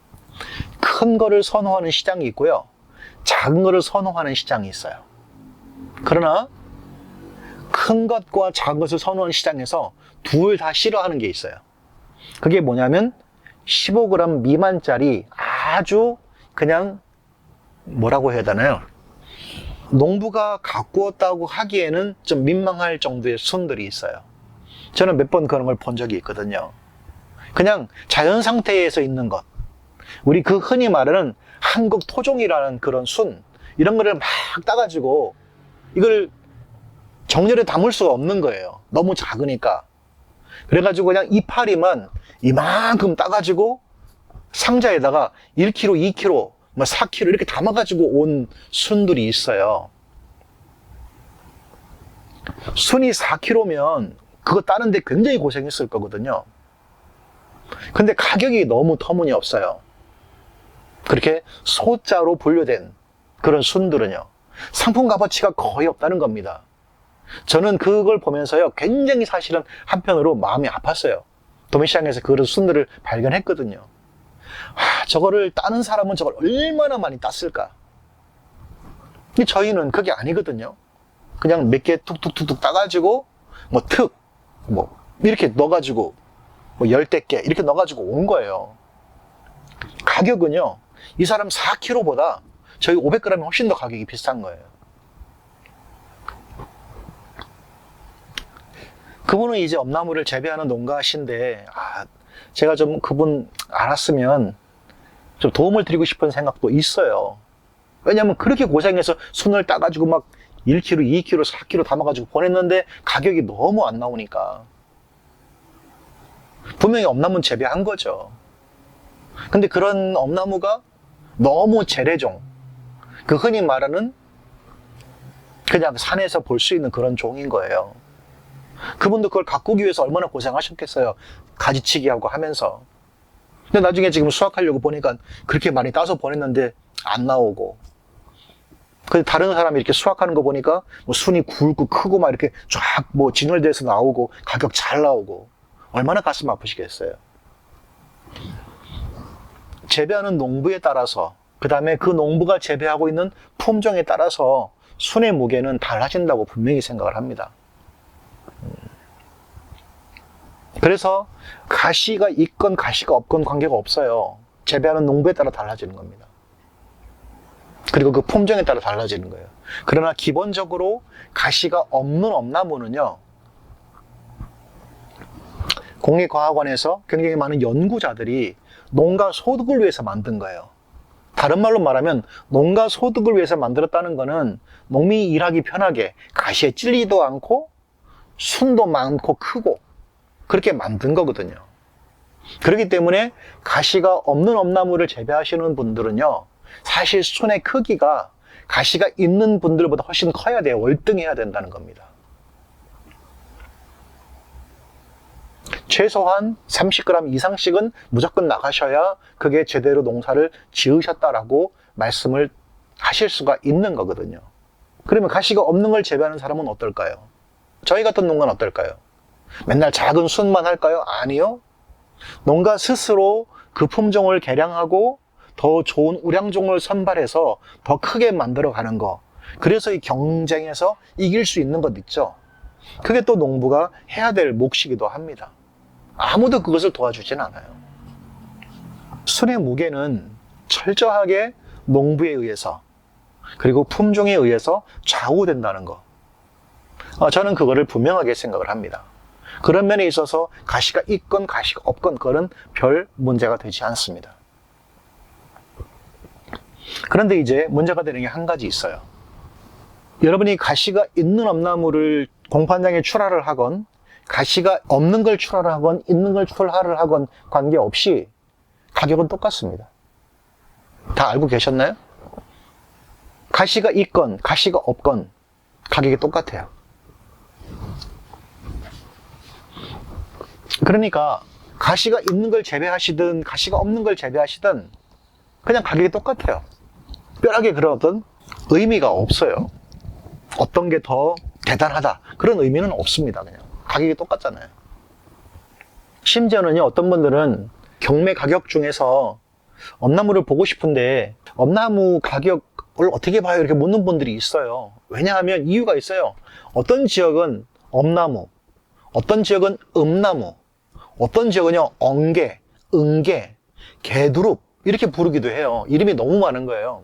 큰 거를 선호하는 시장이 있고요, 작은 거를 선호하는 시장이 있어요. 그러나 큰 것과 작은 것을 선호하는 시장에서 둘 다 싫어하는 게 있어요. 그게 뭐냐면 15g 미만짜리 아주 그냥 뭐라고 해야 되나요? 농부가 가꾸었다고 하기에는 좀 민망할 정도의 순들이 있어요. 저는 몇 번 그런 걸 본 적이 있거든요. 그냥 자연 상태에서 있는 것, 우리 그 흔히 말하는 한국 토종이라는 그런 순, 이런 거를 막 따가지고 이걸 정렬에 담을 수가 없는 거예요. 너무 작으니까. 그래가지고 그냥 이파리만 이만큼 따가지고 상자에다가 1kg, 2kg, 뭐 4kg 이렇게 담아가지고 온 순들이 있어요. 순이 4kg면 그거 따는데 굉장히 고생했을 거거든요. 근데 가격이 너무 터무니없어요. 그렇게 소자로 분류된 그런 순들은요, 상품 값어치가 거의 없다는 겁니다. 저는 그걸 보면서요, 굉장히 사실은 한편으로 마음이 아팠어요. 도매시장에서 그런 순들을 발견했거든요. 저거를 따는 사람은 저걸 얼마나 많이 땄을까. 근데 저희는 그게 아니거든요. 그냥 몇 개 툭툭툭툭 따가지고 뭐 이렇게 넣어가지고 뭐 10개 이렇게 넣어가지고 온 거예요. 가격은요, 이 사람 4kg보다 저희 500g이 훨씬 더 가격이 비싼 거예요. 그분은 이제 엄나무를 재배하는 농가신데, 제가 좀 그분 알았으면 좀 도움을 드리고 싶은 생각도 있어요. 왜냐면 그렇게 고생해서 순을 따가지고 막 1kg, 2kg, 4kg 담아가지고 보냈는데 가격이 너무 안 나오니까. 분명히 엄나무는 재배한 거죠. 근데 그런 엄나무가 너무 재래종, 그 흔히 말하는 그냥 산에서 볼 수 있는 그런 종인 거예요. 그분도 그걸 가꾸기 위해서 얼마나 고생하셨겠어요. 가지치기 하고 하면서. 근데 나중에 지금 수확하려고 보니까 그렇게 많이 따서 보냈는데 안 나오고. 근데 다른 사람이 이렇게 수확하는 거 보니까 뭐 순이 굵고 크고 막 이렇게 쫙 뭐 진열돼서 나오고 가격 잘 나오고. 얼마나 가슴 아프시겠어요. 재배하는 농부에 따라서, 그 다음에 그 농부가 재배하고 있는 품종에 따라서 순의 무게는 달라진다고 분명히 생각을 합니다. 그래서 가시가 있건 가시가 없건 관계가 없어요. 재배하는 농부에 따라 달라지는 겁니다. 그리고 그 품종에 따라 달라지는 거예요. 그러나 기본적으로 가시가 없는 엄나무는요, 국립과학원에서 굉장히 많은 연구자들이 농가 소득을 위해서 만든 거예요. 다른 말로 말하면 농가 소득을 위해서 만들었다는 거는 농민이 일하기 편하게 가시에 찔리지도 않고 순도 많고 크고 그렇게 만든 거거든요. 그렇기 때문에 가시가 없는 엄나무를 재배하시는 분들은요, 사실 순의 크기가 가시가 있는 분들보다 훨씬 커야 돼요. 월등해야 된다는 겁니다. 최소한 30g 이상씩은 무조건 나가셔야 그게 제대로 농사를 지으셨다라고 말씀을 하실 수가 있는 거거든요. 그러면 가시가 없는 걸 재배하는 사람은 어떨까요? 저희 같은 농가는 어떨까요? 맨날 작은 순만 할까요? 아니요. 농가 스스로 그 품종을 개량하고 더 좋은 우량종을 선발해서 더 크게 만들어 가는 거. 그래서 이 경쟁에서 이길 수 있는 것 있죠. 그게 또 농부가 해야 될 몫이기도 합니다. 아무도 그것을 도와주진 않아요. 순의 무게는 철저하게 농부에 의해서 그리고 품종에 의해서 좌우된다는 거. 저는 그거를 분명하게 생각을 합니다. 그런 면에 있어서 가시가 있건 가시가 없건 그거는 별 문제가 되지 않습니다. 그런데 이제 문제가 되는 게 한 가지 있어요. 여러분이 가시가 있는 엄나무를 공판장에 출하를 하건 가시가 없는 걸 출하를 하건 있는 걸 출하를 하건 관계없이 가격은 똑같습니다. 다 알고 계셨나요? 가시가 있건 가시가 없건 가격이 똑같아요. 그러니까 가시가 있는 걸 재배하시든 가시가 없는 걸 재배하시든 그냥 가격이 똑같아요. 특별하게 그런 어떤 의미가 없어요. 어떤 게 더 대단하다 그런 의미는 없습니다. 그냥 가격이 똑같잖아요. 심지어는요, 어떤 분들은 경매 가격 중에서 엄나무를 보고 싶은데 엄나무 가격을 어떻게 봐요? 이렇게 묻는 분들이 있어요. 왜냐하면 이유가 있어요. 어떤 지역은 엄나무, 어떤 지역은 음나무, 어떤 지역은요 엉개, 은개, 개두릅 이렇게 부르기도 해요. 이름이 너무 많은 거예요.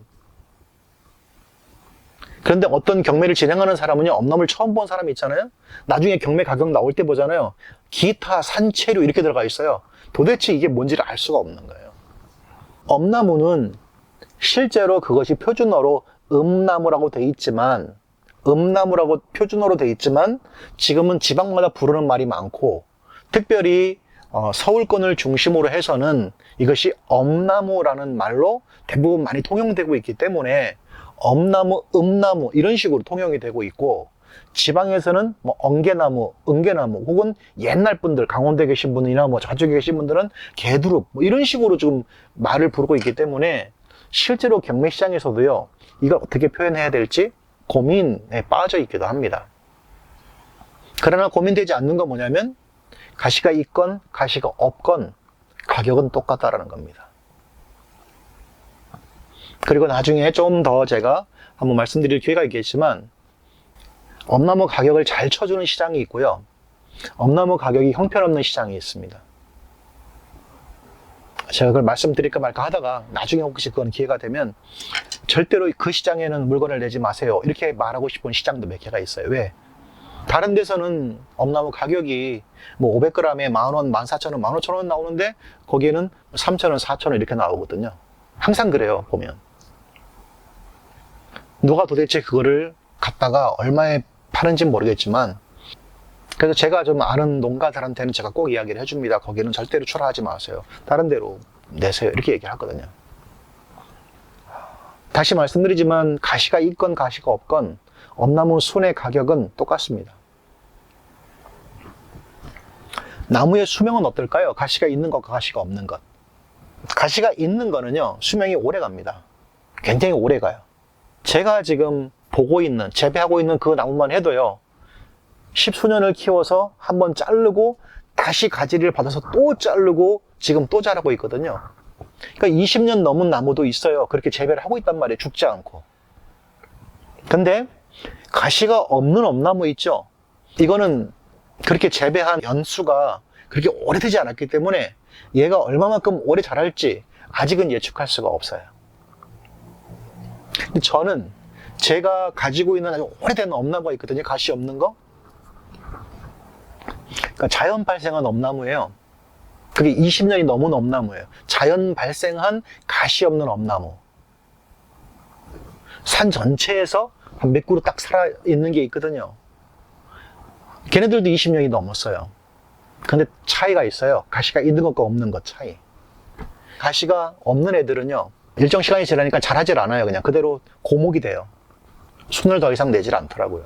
그런데 어떤 경매를 진행하는 사람은요, 엄나무를 처음 본 사람이 있잖아요. 나중에 경매 가격 나올 때 보잖아요. 기타, 산채류 이렇게 들어가 있어요. 도대체 이게 뭔지를 알 수가 없는 거예요. 엄나무는 실제로 그것이 표준어로 음나무라고 돼 있지만, 음나무라고 표준어로 돼 있지만 지금은 지방마다 부르는 말이 많고, 특별히 서울권을 중심으로 해서는 이것이 엄나무라는 말로 대부분 많이 통용되고 있기 때문에 엄나무, 음나무 이런 식으로 통용이 되고 있고, 지방에서는 뭐 엉개나무, 은개나무 혹은 옛날 분들 강원도에 계신 분이나 뭐 저쪽에 계신 분들은 개두릅 뭐 이런 식으로 좀 말을 부르고 있기 때문에 실제로 경매 시장에서도요, 이걸 어떻게 표현해야 될지 고민에 빠져 있기도 합니다. 그러나 고민되지 않는 건 뭐냐면 가시가 있건 가시가 없건 가격은 똑같다라는 겁니다. 그리고 나중에 좀 더 제가 한번 말씀드릴 기회가 있겠지만, 엄나무 가격을 잘 쳐주는 시장이 있고요, 엄나무 가격이 형편없는 시장이 있습니다. 제가 그걸 말씀드릴까 말까 하다가 나중에 혹시 그건 기회가 되면 절대로 그 시장에는 물건을 내지 마세요 이렇게 말하고 싶은 시장도 몇 개가 있어요. 왜? 다른 데서는 엄나무 가격이 뭐 500g에 10,000원, 14,000원, 15,000원 나오는데 거기에는 3,000원, 4,000원 이렇게 나오거든요. 항상 그래요, 보면. 누가 도대체 그거를 갖다가 얼마에 파는지 모르겠지만 그래서 제가 좀 아는 농가들한테는 제가 꼭 이야기를 해줍니다. 거기는 절대로 출하하지 마세요. 다른 데로 내세요. 이렇게 얘기를 하거든요. 다시 말씀드리지만 가시가 있건 가시가 없건 엄나무 순의 가격은 똑같습니다. 나무의 수명은 어떨까요? 가시가 있는 것과 가시가 없는 것. 가시가 있는 거는요, 수명이 오래 갑니다. 굉장히 오래 가요. 제가 지금 보고 있는, 재배하고 있는 그 나무만 해도요, 10수년을 키워서 한번 자르고 다시 가지를 받아서 또 자르고 지금 또 자라고 있거든요. 그러니까 20년 넘은 나무도 있어요. 그렇게 재배를 하고 있단 말이에요. 죽지 않고. 근데 가시가 없는 엄나무 있죠? 이거는 그렇게 재배한 연수가 그렇게 오래되지 않았기 때문에 얘가 얼마만큼 오래 자랄지 아직은 예측할 수가 없어요. 근데 저는 제가 가지고 있는 아주 오래된 엄나무가 있거든요. 가시 없는 거. 그러니까 자연 발생한 엄나무예요. 그게 20년이 넘은 엄나무예요. 자연 발생한 가시 없는 엄나무. 산 전체에서 한 몇 그루 딱 살아있는 게 있거든요. 걔네들도 20년이 넘었어요. 근데 차이가 있어요. 가시가 있는 것과 없는 것 차이. 가시가 없는 애들은요, 일정 시간이 지나니까 자라질 않아요. 그냥 그대로 고목이 돼요. 순을 더 이상 내질 않더라고요.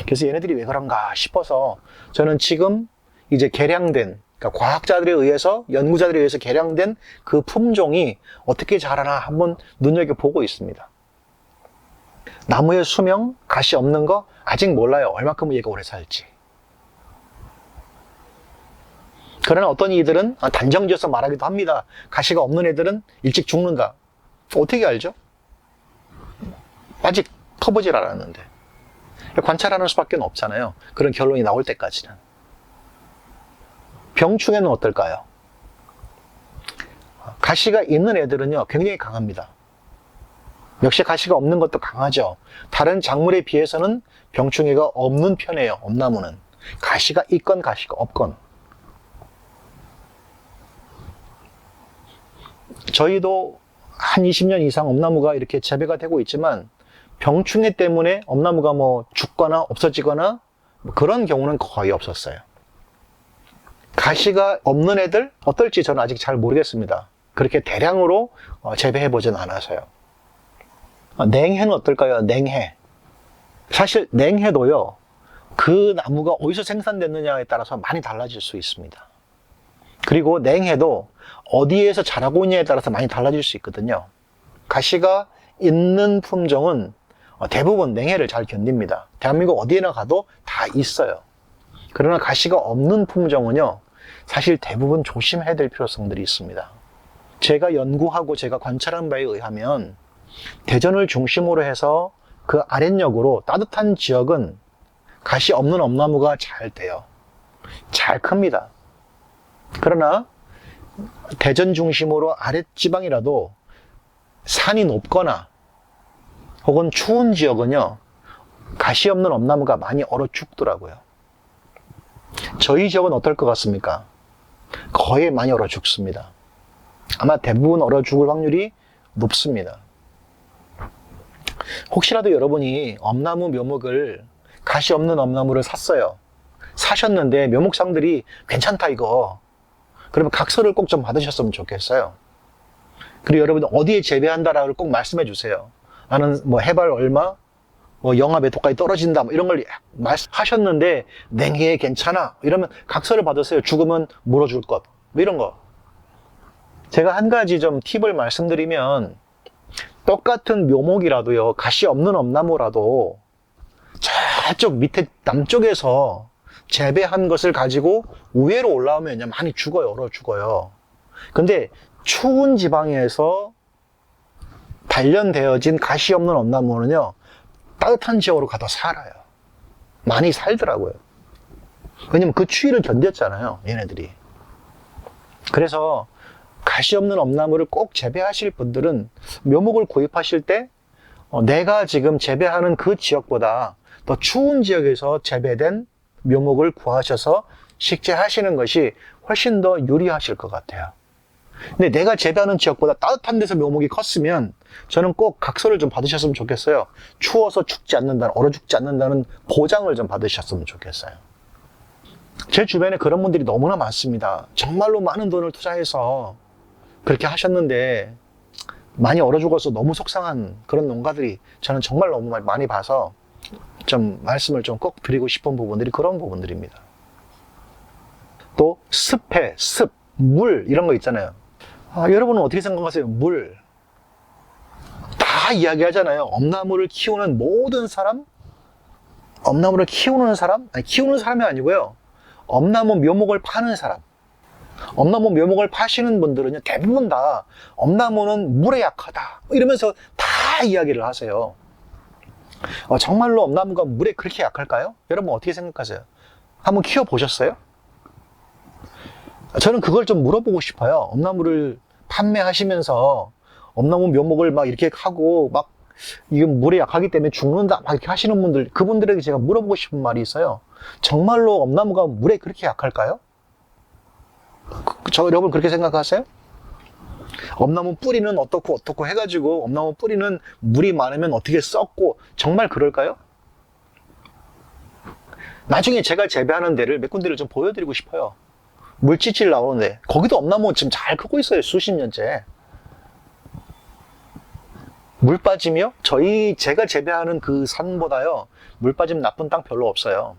그래서 얘네들이 왜 그런가 싶어서 저는 지금 이제 개량된, 그러니까 과학자들에 의해서, 연구자들에 의해서 개량된 그 품종이 어떻게 자라나 한번 눈여겨보고 있습니다. 나무의 수명, 가시 없는 거 아직 몰라요. 얼마큼 얘가 오래 살지. 그러나 어떤 이들은 단정지어서 말하기도 합니다. 가시가 없는 애들은 일찍 죽는다. 어떻게 알죠? 아직 터보질 않았는데. 관찰하는 수밖에 없잖아요. 그런 결론이 나올 때까지는. 병충해는 어떨까요? 가시가 있는 애들은요, 굉장히 강합니다. 역시 가시가 없는 것도 강하죠. 다른 작물에 비해서는 병충해가 없는 편이에요. 엄나무는. 가시가 있건 가시가 없건. 저희도 한 20년 이상 엄나무가 이렇게 재배가 되고 있지만 병충해 때문에 엄나무가 뭐 죽거나 없어지거나 그런 경우는 거의 없었어요. 가시가 없는 애들 어떨지 저는 아직 잘 모르겠습니다. 그렇게 대량으로 재배해보진 않아서요. 냉해는 어떨까요? 냉해. 사실 냉해도요, 그 나무가 어디서 생산됐느냐에 따라서 많이 달라질 수 있습니다. 그리고 냉해도 어디에서 자라고 있냐에 따라서 많이 달라질 수 있거든요. 가시가 있는 품종은 대부분 냉해를 잘 견딥니다. 대한민국 어디에나 가도 다 있어요. 그러나 가시가 없는 품종은요, 사실 대부분 조심해야 될 필요성들이 있습니다. 제가 연구하고 제가 관찰한 바에 의하면 대전을 중심으로 해서 그 아랫역으로 따뜻한 지역은 가시 없는 엄나무가 잘 돼요. 잘 큽니다. 그러나 대전 중심으로 아랫지방이라도 산이 높거나 혹은 추운 지역은요, 가시 없는 엄나무가 많이 얼어 죽더라고요. 저희 지역은 어떨 것 같습니까? 거의 많이 얼어 죽습니다. 아마 대부분 얼어 죽을 확률이 높습니다. 혹시라도 여러분이 엄나무 묘목을, 가시 없는 엄나무를 샀어요. 사셨는데 묘목상들이 괜찮다 이거. 그러면 각서를 꼭 좀 받으셨으면 좋겠어요. 그리고 여러분 어디에 재배한다라고 꼭 말씀해 주세요. 나는 뭐 해발 얼마, 뭐 영하 몇 도까지 떨어진다, 뭐 이런 걸 말씀하셨는데 냉해에 괜찮아 이러면 각서를 받으세요. 죽으면 물어줄 것, 뭐 이런 거. 제가 한 가지 좀 팁을 말씀드리면, 똑같은 묘목이라도요, 가시 없는 엄나무라도 저쪽 밑에 남쪽에서 재배한 것을 가지고 위로 올라오면 많이 죽어요. 얼어 죽어요. 근데 추운 지방에서 단련되어진 가시 없는 엄나무는요, 따뜻한 지역으로 가도 살아요. 많이 살더라고요. 왜냐면 그 추위를 견뎠잖아요, 얘네들이. 그래서 가시 없는 엄나무를 꼭 재배하실 분들은 묘목을 구입하실 때 내가 지금 재배하는 그 지역보다 더 추운 지역에서 재배된 묘목을 구하셔서 식재하시는 것이 훨씬 더 유리하실 것 같아요. 근데 내가 재배하는 지역보다 따뜻한 데서 묘목이 컸으면 저는 꼭 각서를 좀 받으셨으면 좋겠어요. 추워서 죽지 않는다는, 얼어 죽지 않는다는 보장을 좀 받으셨으면 좋겠어요. 제 주변에 그런 분들이 너무나 많습니다. 정말로 많은 돈을 투자해서 그렇게 하셨는데 많이 얼어 죽어서 너무 속상한 그런 농가들이 저는 정말 너무 많이 봐서 좀 말씀을 좀 꼭 드리고 싶은 부분들이 그런 부분들입니다. 또 습해, 습, 물 이런 거 있잖아요. 여러분은 어떻게 생각하세요? 물. 다 이야기하잖아요. 엄나무를 키우는 모든 사람? 엄나무를 키우는 사람? 아니, 키우는 사람이 아니고요. 엄나무 묘목을 파는 사람. 엄나무 묘목을 파시는 분들은요, 대부분 다 엄나무는 물에 약하다 이러면서 다 이야기를 하세요. 정말로 엄나무가 물에 그렇게 약할까요? 여러분 어떻게 생각하세요? 한번 키워보셨어요? 저는 그걸 좀 물어보고 싶어요. 엄나무를 판매하시면서 엄나무 묘목을 막 이렇게 하고 막 이건 물에 약하기 때문에 죽는다 막 이렇게 하시는 분들, 그분들에게 제가 물어보고 싶은 말이 있어요. 정말로 엄나무가 물에 그렇게 약할까요? 여러분 그렇게 생각하세요? 엄나무 뿌리는 어떻고 해가지고 엄나무 뿌리는 물이 많으면 어떻게 썩고 정말 그럴까요? 나중에 제가 재배하는 데를 몇 군데를 좀 보여드리고 싶어요. 물찌칠 나오는데 거기도 엄나무 지금 잘 크고 있어요. 수십 년째. 물 빠짐이요? 제가 재배하는 그 산보다요 물 빠짐 나쁜 땅 별로 없어요.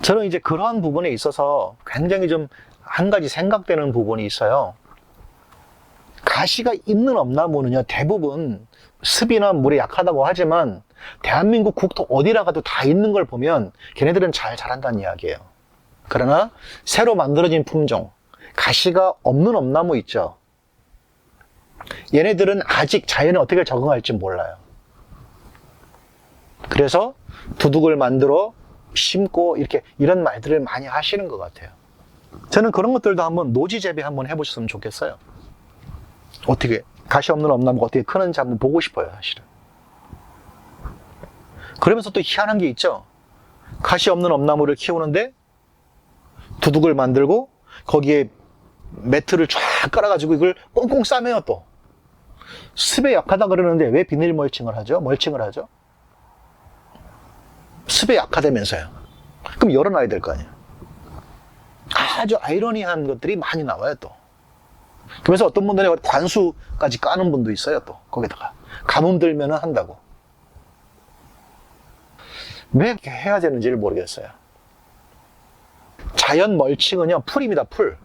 저는 이제 그러한 부분에 있어서 굉장히 좀 한 가지 생각되는 부분이 있어요. 가시가 있는 엄나무는요 대부분 습이나 물에 약하다고 하지만 대한민국 국토 어디라 가도 다 있는 걸 보면 걔네들은 잘 자란다는 이야기예요. 그러나 새로 만들어진 품종 가시가 없는 엄나무 있죠. 얘네들은 아직 자연에 어떻게 적응할지 몰라요. 그래서 두둑을 만들어 심고 이런 말들을 많이 하시는 것 같아요. 저는 그런 것들도 한번 노지 재배 한번 해보셨으면 좋겠어요. 어떻게 가시 없는 엄나무가 어떻게 크는지 한번 보고 싶어요, 사실은. 그러면서 또 희한한 게 있죠. 가시 없는 엄나무를 키우는데 두둑을 만들고 거기에 매트를 쫙 깔아가지고 이걸 꽁꽁 싸매요. 또 습에 약하다 그러는데 왜 비닐 멀칭을 하죠? 습에 약하다면서요. 그럼 열어놔야 될 거 아니에요. 아주 아이러니한 것들이 많이 나와요. 또 그래서 어떤 분들은 관수까지 까는 분도 있어요. 또 거기다가 가뭄 들면 한다고. 왜 이렇게 해야 되는지를 모르겠어요. 자연 멀칭은요 풀입니다. 풀.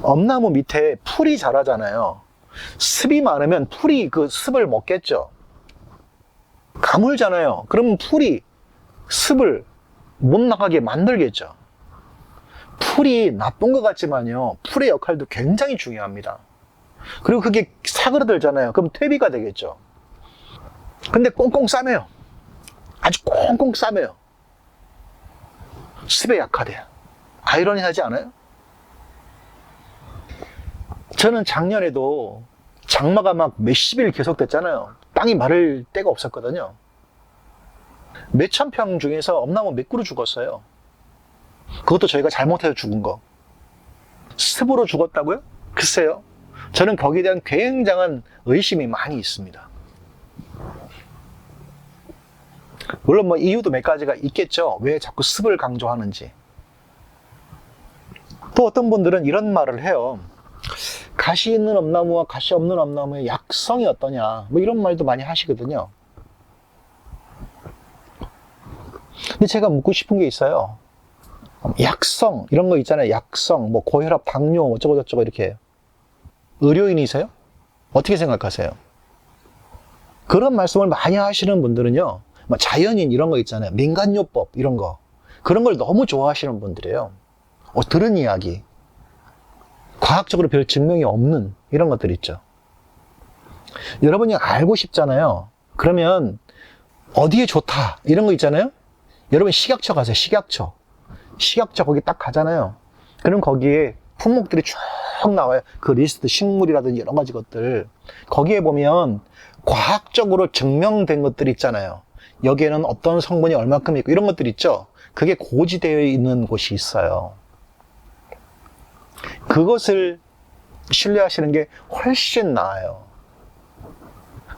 엄나무 밑에 풀이 자라잖아요. 습이 많으면 풀이 그 습을 먹겠죠. 가물잖아요. 그러면 풀이 습을 못 나가게 만들겠죠. 풀이 나쁜 것 같지만요 풀의 역할도 굉장히 중요합니다. 그리고 그게 사그러들잖아요. 그럼 퇴비가 되겠죠. 근데 꽁꽁 싸매요. 아주 꽁꽁 싸매요. 습에 약하대요. 아이러니하지 않아요? 저는 작년에도 장마가 막 몇십일 계속됐잖아요. 땅이 마를 데가 없었거든요. 몇천 평 중에서 엄나무 몇 그루 죽었어요. 그것도 저희가 잘못해서 죽은 거. 습으로 죽었다고요? 글쎄요. 저는 거기에 대한 굉장한 의심이 많이 있습니다. 물론 뭐 이유도 몇 가지가 있겠죠. 왜 자꾸 습을 강조하는지. 또 어떤 분들은 이런 말을 해요. 가시 있는 엄나무와 가시 없는 엄나무의 약성이 어떠냐, 뭐 이런 말도 많이 하시거든요. 근데 제가 묻고 싶은 게 있어요. 약성 이런 거 있잖아요. 약성, 뭐 고혈압, 당뇨 어쩌고 저쩌고 이렇게. 의료인이세요? 어떻게 생각하세요? 그런 말씀을 많이 하시는 분들은요, 뭐 자연인 이런 거 있잖아요. 민간요법 이런 거, 그런 걸 너무 좋아하시는 분들이에요. 들은 이야기, 과학적으로 별 증명이 없는 이런 것들 있죠. 여러분이 알고 싶잖아요. 그러면 어디에 좋다 이런 거 있잖아요. 여러분 식약처 가세요. 식약처 거기 딱 가잖아요. 그럼 거기에 품목들이 쭉 나와요. 그 리스트, 식물이라든지 여러 가지 것들. 거기에 보면 과학적으로 증명된 것들이 있잖아요. 여기에는 어떤 성분이 얼마큼 있고 이런 것들 있죠. 그게 고지되어 있는 곳이 있어요. 그것을 신뢰하시는 게 훨씬 나아요.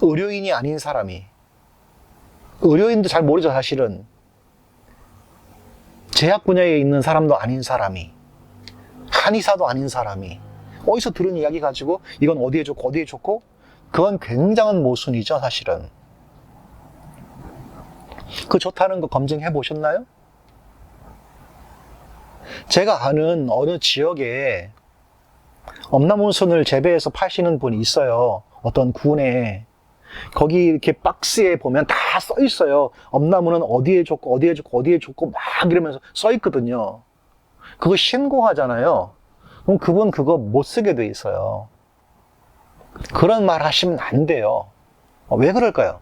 의료인이 아닌 사람이, 의료인도 잘 모르죠 사실은. 제약 분야에 있는 사람도 아닌 사람이, 한의사도 아닌 사람이 어디서 들은 이야기 가지고 이건 어디에 좋고 어디에 좋고, 그건 굉장한 모순이죠 사실은. 그 좋다는 거 검증해 보셨나요? 제가 아는 어느 지역에 엄나무순을 재배해서 파시는 분이 있어요. 어떤 군에. 거기 이렇게 박스에 보면 다 써 있어요. 엄나무는 어디에 좋고 어디에 좋고 어디에 좋고 막 이러면서 써 있거든요. 그거 신고하잖아요. 그럼 그분 그거 못 쓰게 돼 있어요. 그런 말 하시면 안 돼요. 왜 그럴까요?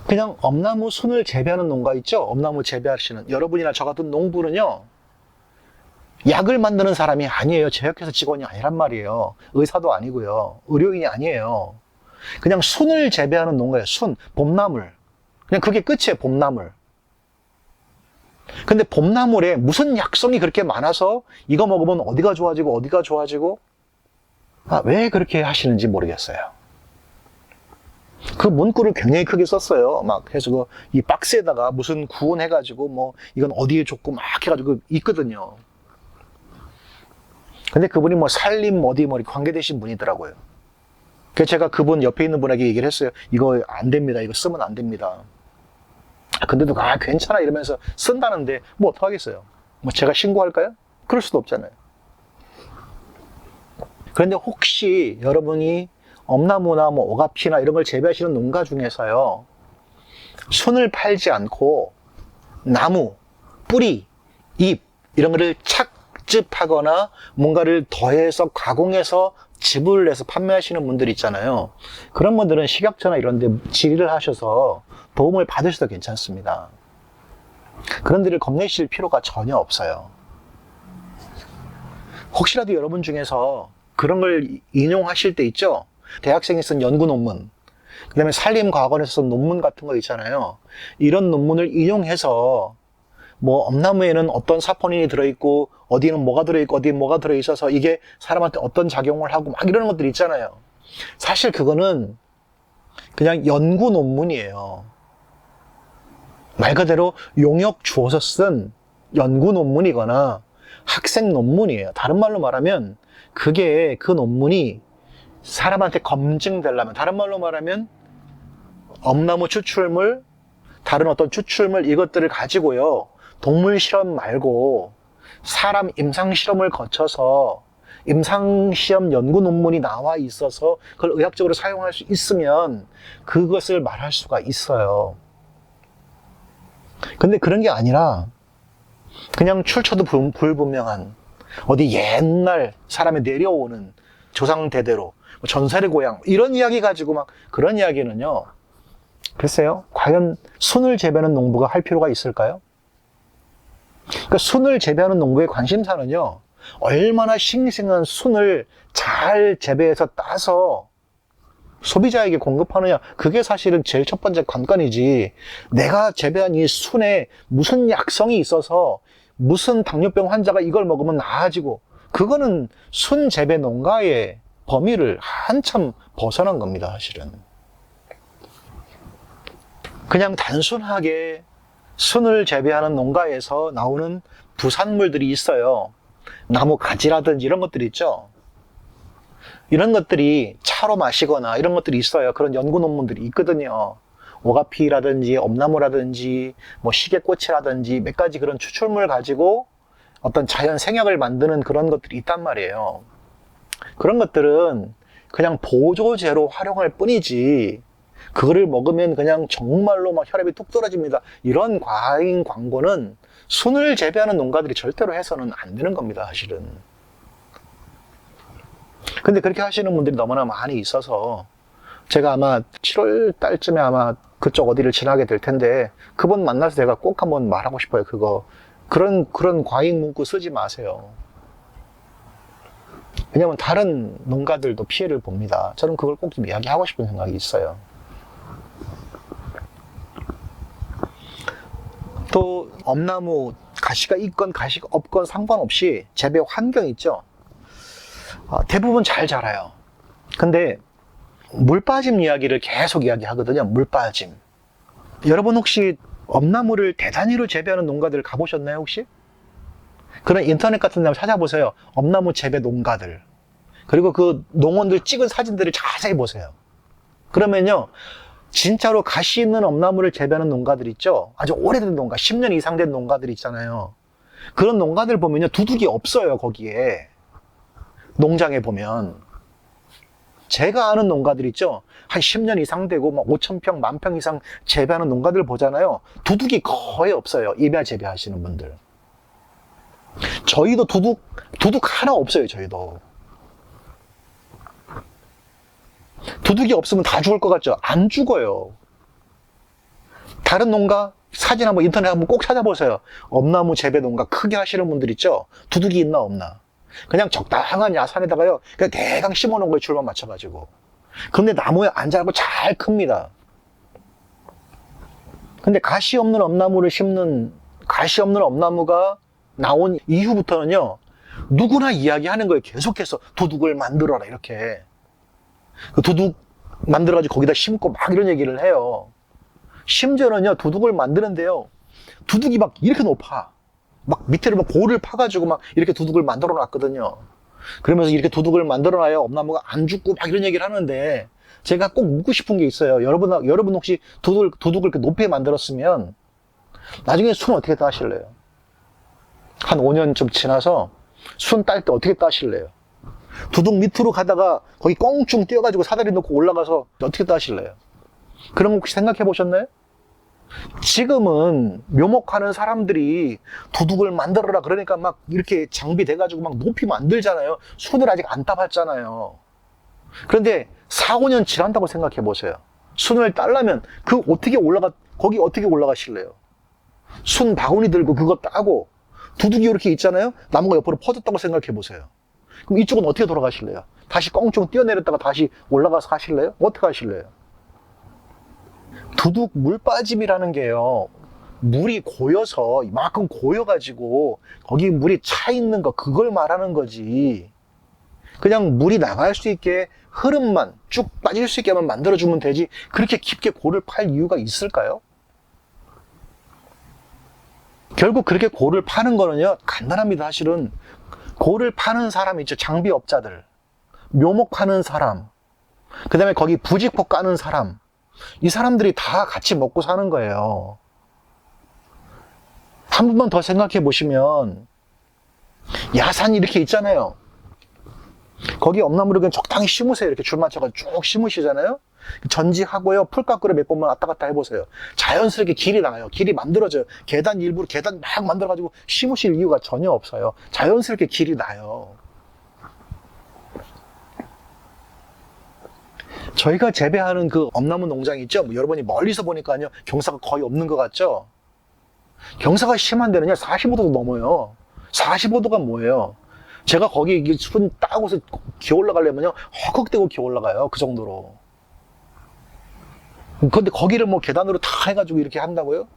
그냥 엄나무 순을 재배하는 농가 있죠? 엄나무 재배하시는 여러분이나 저 같은 농부는요, 약을 만드는 사람이 아니에요. 제약회사 직원이 아니란 말이에요. 의사도 아니고요. 의료인이 아니에요. 그냥 순을 재배하는 농가예요. 순, 봄나물. 그냥 그게 끝이에요. 봄나물. 근데 봄나물에 무슨 약성이 그렇게 많아서 이거 먹으면 어디가 좋아지고 어디가 좋아지고, 왜 그렇게 하시는지 모르겠어요. 그 문구를 굉장히 크게 썼어요. 막 해서 이 박스에다가 무슨 구원해가지고 뭐 이건 어디에 좋고 막 해가지고 있거든요. 근데 그분이 뭐 산림 어디 뭐 관계되신 분이더라고요. 그래서 제가 그분 옆에 있는 분에게 얘기를 했어요. 이거 안 됩니다. 이거 쓰면 안 됩니다. 근데도 괜찮아 이러면서 쓴다는데 뭐 어떡하겠어요. 뭐 제가 신고할까요? 그럴 수도 없잖아요. 그런데 혹시 여러분이 엄나무나 뭐 오가피나 이런 걸 재배하시는 농가 중에서요, 순을 팔지 않고 나무, 뿌리, 잎 이런 거를 착즙하거나 뭔가를 더해서 가공해서 즙을 내서 판매하시는 분들 있잖아요. 그런 분들은 식약처나 이런 데 질의를 하셔서 도움을 받으셔도 괜찮습니다. 그런 데를 겁내실 필요가 전혀 없어요. 혹시라도 여러분 중에서 그런 걸 인용하실 때 있죠? 대학생이 쓴 연구 논문, 그 다음에 산림과학원에서 쓴 논문 같은 거 있잖아요. 이런 논문을 인용해서 뭐 엄나무에는 어떤 사포닌이 들어있고 어디는 뭐가 들어있고 어디에 뭐가 들어있어서 이게 사람한테 어떤 작용을 하고 막 이런 것들 있잖아요. 사실 그거는 그냥 연구 논문이에요. 말 그대로 용역 주어서 쓴 연구 논문이거나 학생 논문이에요. 다른 말로 말하면 그게 그 논문이 사람한테 검증되려면, 다른 말로 말하면 엄나무 추출물, 다른 어떤 추출물 이것들을 가지고요, 동물 실험 말고 사람 임상 실험을 거쳐서 임상 시험 연구 논문이 나와 있어서 그걸 의학적으로 사용할 수 있으면 그것을 말할 수가 있어요. 근데 그런 게 아니라 그냥 출처도 불분명한 어디 옛날 사람이 내려오는 조상 대대로 전설의 고향 이런 이야기 가지고 막 그런 이야기는요, 글쎄요, 과연 순을 재배하는 농부가 할 필요가 있을까요? 그러니까 순을 재배하는 농부의 관심사는요, 얼마나 싱싱한 순을 잘 재배해서 따서 소비자에게 공급하느냐, 그게 사실은 제일 첫 번째 관건이지, 내가 재배한 이 순에 무슨 약성이 있어서 무슨 당뇨병 환자가 이걸 먹으면 나아지고, 그거는 순 재배 농가의 범위를 한참 벗어난 겁니다, 사실은. 그냥 단순하게 순을 재배하는 농가에서 나오는 부산물들이 있어요. 나무 가지라든지 이런 것들이 있죠. 이런 것들이 차로 마시거나 이런 것들이 있어요. 그런 연구 논문들이 있거든요. 오가피라든지 엄나무라든지 뭐 시계꽃이라든지 몇 가지 그런 추출물 가지고 어떤 자연 생약을 만드는 그런 것들이 있단 말이에요. 그런 것들은 그냥 보조제로 활용할 뿐이지, 그거를 먹으면 그냥 정말로 막 혈압이 뚝 떨어집니다, 이런 과잉 광고는 순을 재배하는 농가들이 절대로 해서는 안 되는 겁니다, 사실은. 근데 그렇게 하시는 분들이 너무나 많이 있어서 제가 아마 7월 달쯤에 아마 그쪽 어디를 지나게 될 텐데, 그분 만나서 제가 꼭 한번 말하고 싶어요. 그런 과잉 문구 쓰지 마세요. 왜냐면 다른 농가들도 피해를 봅니다. 저는 그걸 꼭 좀 이야기하고 싶은 생각이 있어요. 또 엄나무 가시가 있건 가시가 없건 상관없이 재배 환경 있죠. 대부분 잘 자라요. 근데 물 빠짐 이야기를 계속 이야기하거든요. 물 빠짐. 여러분 혹시 엄나무를 대단위로 재배하는 농가들 가보셨나요, 혹시? 그런 인터넷 같은 데 한번 찾아보세요. 엄나무 재배 농가들. 그리고 그 농원들 찍은 사진들을 자세히 보세요. 그러면요, 진짜로 가시 있는 엄나무를 재배하는 농가들 있죠? 아주 오래된 농가, 10년 이상 된 농가들 있잖아요. 그런 농가들 보면요, 두둑이 없어요, 거기에. 농장에 보면. 제가 아는 농가들 있죠? 한 10년 이상 되고, 막 5,000평, 10,000평 이상 재배하는 농가들 보잖아요. 두둑이 거의 없어요, 임야 재배하시는 분들. 저희도 두둑 하나 없어요, 저희도. 두둑이 없으면 다 죽을 것 같죠? 안 죽어요. 다른 농가 사진 한번 인터넷 한번 꼭 찾아보세요. 엄나무 재배 농가 크게 하시는 분들 있죠? 두둑이 있나 없나? 그냥 적당한 야산에다가요, 그냥 대강 심어놓은 거에 줄만 맞춰가지고. 근데 나무에 안 자라고 잘 큽니다. 근데 가시 없는 엄나무를 심는, 가시 없는 엄나무가 나온 이후부터는요, 누구나 이야기하는 거예요. 계속해서 두둑을 만들어라, 이렇게. 그 두둑 만들어가지고 거기다 심고 막 이런 얘기를 해요. 심지어는요, 두둑을 만드는데요, 두둑이 막 이렇게 높아. 막 밑에를 막 골을 파가지고 막 이렇게 두둑을 만들어 놨거든요. 그러면서 이렇게 두둑을 만들어 놔야 엄나무가 안 죽고 막 이런 얘기를 하는데, 제가 꼭 묻고 싶은 게 있어요. 여러분 혹시 두둑을 이렇게 높이 만들었으면 나중에 순 어떻게 따실래요? 한 5년 좀 지나서 순 딸 때 어떻게 따실래요? 두둑 밑으로 가다가 거기 껑충 뛰어가지고 사다리 놓고 올라가서 어떻게 따실래요? 그런 거 혹시 생각해 보셨나요? 지금은 묘목하는 사람들이 두둑을 만들어라 그러니까 막 이렇게 장비돼가지고 막 높이 만들잖아요. 순을 아직 안 따봤잖아요. 그런데 4, 5년 지난다고 생각해 보세요. 순을 따려면 거기 어떻게 올라가실래요? 순 바구니 들고 그거 따고 두둑이 이렇게 있잖아요. 나무가 옆으로 퍼졌다고 생각해 보세요. 그럼 이쪽은 어떻게 돌아가실래요? 다시 껑충 뛰어내렸다가 다시 올라가서 하실래요? 어떻게 하실래요? 두둑 물빠짐이라는 게요, 물이 고여서 이만큼 고여가지고 거기 물이 차 있는 거, 그걸 말하는 거지. 그냥 물이 나갈 수 있게 흐름만 쭉 빠질 수 있게만 만들어주면 되지, 그렇게 깊게 골을 팔 이유가 있을까요? 결국 그렇게 골을 파는 거는요, 간단합니다. 사실은 골을 파는 사람 있죠. 장비업자들, 묘목하는 사람, 그 다음에 거기 부직포 까는 사람, 이 사람들이 다 같이 먹고 사는 거예요. 한 번만 더 생각해 보시면, 야산이 이렇게 있잖아요. 거기 엄나무를 그냥 적당히 심으세요. 이렇게 줄 맞춰가지고 쭉 심으시잖아요. 전지하고요, 풀 깎으러 몇 번만 왔다 갔다 해보세요. 자연스럽게 길이 나와요. 길이 만들어져요. 일부러 계단 막 만들어가지고 심으실 이유가 전혀 없어요. 자연스럽게 길이 나요. 저희가 재배하는 그 엄나무 농장 있죠? 여러분이 멀리서 보니까요, 경사가 거의 없는 것 같죠? 경사가 심한 데는요, 45도도 넘어요. 45도가 뭐예요? 제가 거기 순 따고서 기어 올라가려면요, 허걱대고 기어 올라가요. 그 정도로. 근데 거기를 뭐 계단으로 다 해가지고 이렇게 한다고요?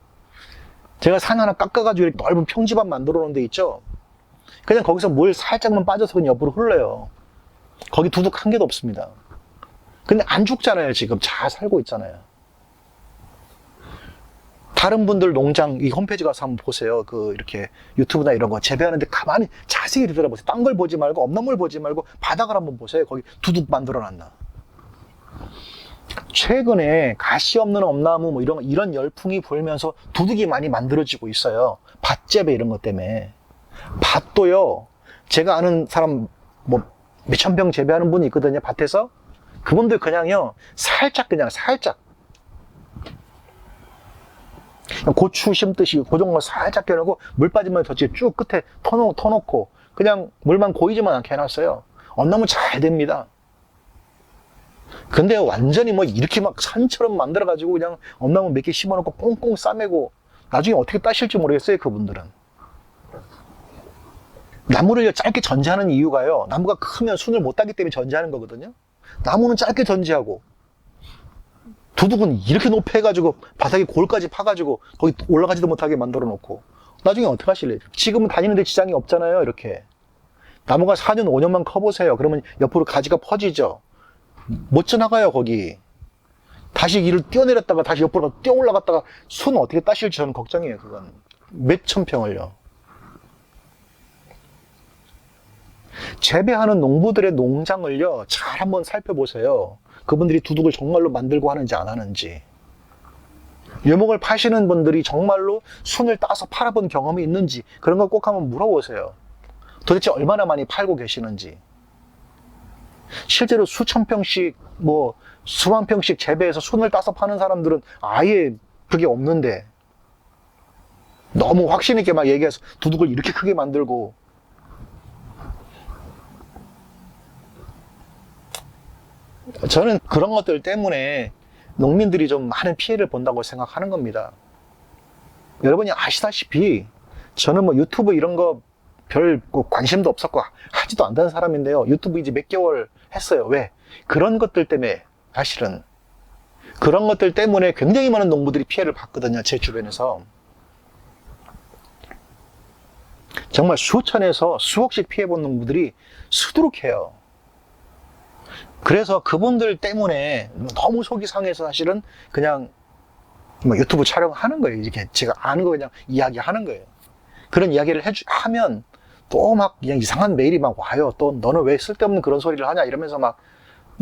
제가 산 하나 깎아가지고 이렇게 넓은 평지반 만들어 놓은 데 있죠? 그냥 거기서 물 살짝만 빠져서 그냥 옆으로 흘러요. 거기 두둑 한 개도 없습니다. 근데 안 죽잖아요. 지금 잘 살고 있잖아요. 다른 분들 농장 이 홈페이지 가서 한번 보세요. 이렇게 유튜브나 이런 거 재배하는데 가만히 자세히 들여다보세요. 딴 걸 보지 말고, 엄나무를 보지 말고 바닥을 한번 보세요. 거기 두둑 만들어 놨나. 최근에 가시 없는 엄나무 뭐 이런 열풍이 불면서 두둑이 많이 만들어지고 있어요. 밭재배 이런 것 때문에. 밭도요, 제가 아는 사람 뭐 몇천 평 재배하는 분이 있거든요. 밭에서. 그분들 그냥요, 살짝 고추 심듯이 고정을 살짝 껴놓고 물 빠지면 덧지 쭉 끝에 터놓고 그냥 물만 고이지만 않게 해놨어요. 엄나무 잘 됩니다. 근데 완전히 뭐 이렇게 막 산처럼 만들어가지고 그냥 엄나무 몇 개 심어놓고 꽁꽁 싸매고 나중에 어떻게 따실지 모르겠어요. 그분들은. 나무를 짧게 전지하는 이유가요, 나무가 크면 순을 못 따기 때문에 전지하는 거거든요. 나무는 짧게 전지하고 두둑은 이렇게 높이 해가지고 바닥에 골까지 파가지고 거기 올라가지도 못하게 만들어 놓고 나중에 어떻게 하실래요? 지금은 다니는데 지장이 없잖아요. 이렇게 나무가 4년 5년만 커보세요. 그러면 옆으로 가지가 퍼지죠. 못 지나가요. 거기 다시 이를 뛰어내렸다가 다시 옆으로 뛰어 올라갔다가 순 어떻게 따실지 저는 걱정이에요. 그건 몇천 평을요. 재배하는 농부들의 농장을요 잘 한번 살펴보세요. 그분들이 두둑을 정말로 만들고 하는지 안 하는지, 유목을 파시는 분들이 정말로 순을 따서 팔아본 경험이 있는지 그런 거 꼭 한번 물어보세요. 도대체 얼마나 많이 팔고 계시는지. 실제로 수천 평씩 뭐 수만 평씩 재배해서 순을 따서 파는 사람들은 아예 그게 없는데 너무 확신 있게 막 얘기해서 두둑을 이렇게 크게 만들고. 저는 그런 것들 때문에 농민들이 좀 많은 피해를 본다고 생각하는 겁니다. 여러분이 아시다시피 저는 뭐 유튜브 이런 거 별 관심도 없었고 하지도 않던 사람인데요. 유튜브 이제 몇 개월 했어요. 왜? 그런 것들 때문에, 사실은 그런 것들 때문에 굉장히 많은 농부들이 피해를 봤거든요. 제 주변에서 정말 수천에서 수억씩 피해본 농부들이 수두룩해요. 그래서 그분들 때문에 너무 속이 상해서 사실은 그냥 뭐 유튜브 촬영하는 거예요. 이렇게 제가 아는 거 그냥 이야기하는 거예요. 그런 이야기를 하면 또 막 그냥 이상한 메일이 막 와요. 또 너는 왜 쓸데없는 그런 소리를 하냐 이러면서 막,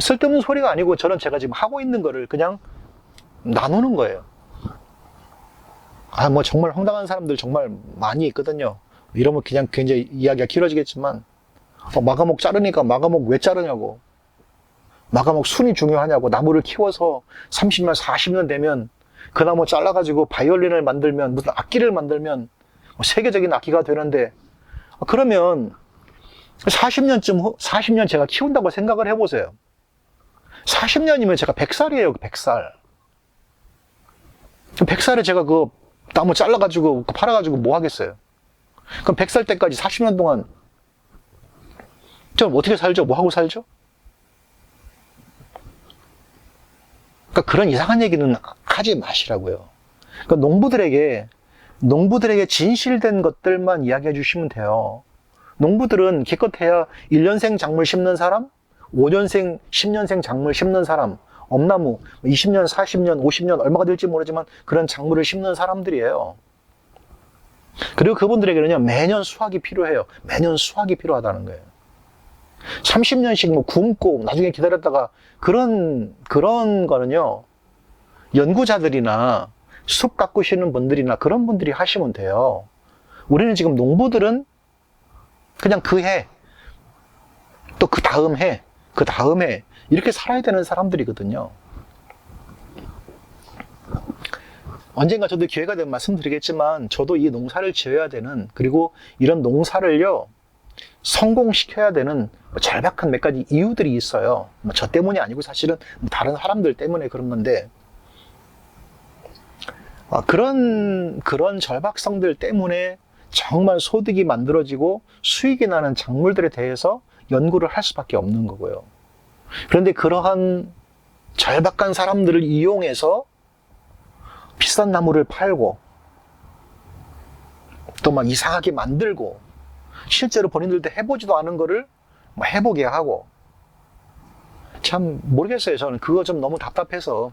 쓸데없는 소리가 아니고 저는 제가 지금 하고 있는 거를 그냥 나누는 거예요. 뭐 정말 황당한 사람들 정말 많이 있거든요. 이러면 그냥 굉장히 이야기가 길어지겠지만 마가목 자르니까 마가목 왜 자르냐고, 마가목 순이 중요하냐고, 나무를 키워서 30년 40년 되면 그 나무 잘라가지고 바이올린을 만들면, 무슨 악기를 만들면 세계적인 악기가 되는데, 그러면 40년 제가 키운다고 생각을 해보세요. 40년이면 제가 100살이에요. 100살. 100살에 제가 그 나무 잘라가지고 팔아가지고 뭐 하겠어요? 그럼 100살 때까지 40년 동안 좀 어떻게 살죠? 뭐 하고 살죠? 그러니까 그런 이상한 얘기는 하지 마시라고요. 그러니까 농부들에게 진실된 것들만 이야기해 주시면 돼요. 농부들은 기껏해야 1년생 작물 심는 사람, 5년생, 10년생 작물 심는 사람, 엄나무 20년, 40년, 50년 얼마가 될지 모르지만 그런 작물을 심는 사람들이에요. 그리고 그분들에게는요 매년 수확이 필요해요. 매년 수확이 필요하다는 거예요. 30년씩 뭐 굶고 나중에 기다렸다가 그런 거는요 연구자들이나 숲 가꾸시는 분들이나 그런 분들이 하시면 돼요. 우리는 지금 농부들은 그냥 그 해, 또 그 다음 해, 그 다음 해 이렇게 살아야 되는 사람들이거든요. 언젠가 저도 기회가 되면 말씀드리겠지만 저도 이 농사를 지어야 되는, 그리고 이런 농사를요 성공시켜야 되는 절박한 몇 가지 이유들이 있어요. 뭐 저 때문이 아니고 사실은 다른 사람들 때문에 그런 건데, 그런 절박성들 때문에 정말 소득이 만들어지고 수익이 나는 작물들에 대해서 연구를 할 수밖에 없는 거고요. 그런데 그러한 절박한 사람들을 이용해서 비싼 나무를 팔고 또 막 이상하게 만들고 실제로 본인들도 해보지도 않은 거를 뭐 해보게 하고, 참 모르겠어요. 저는 그거 좀 너무 답답해서.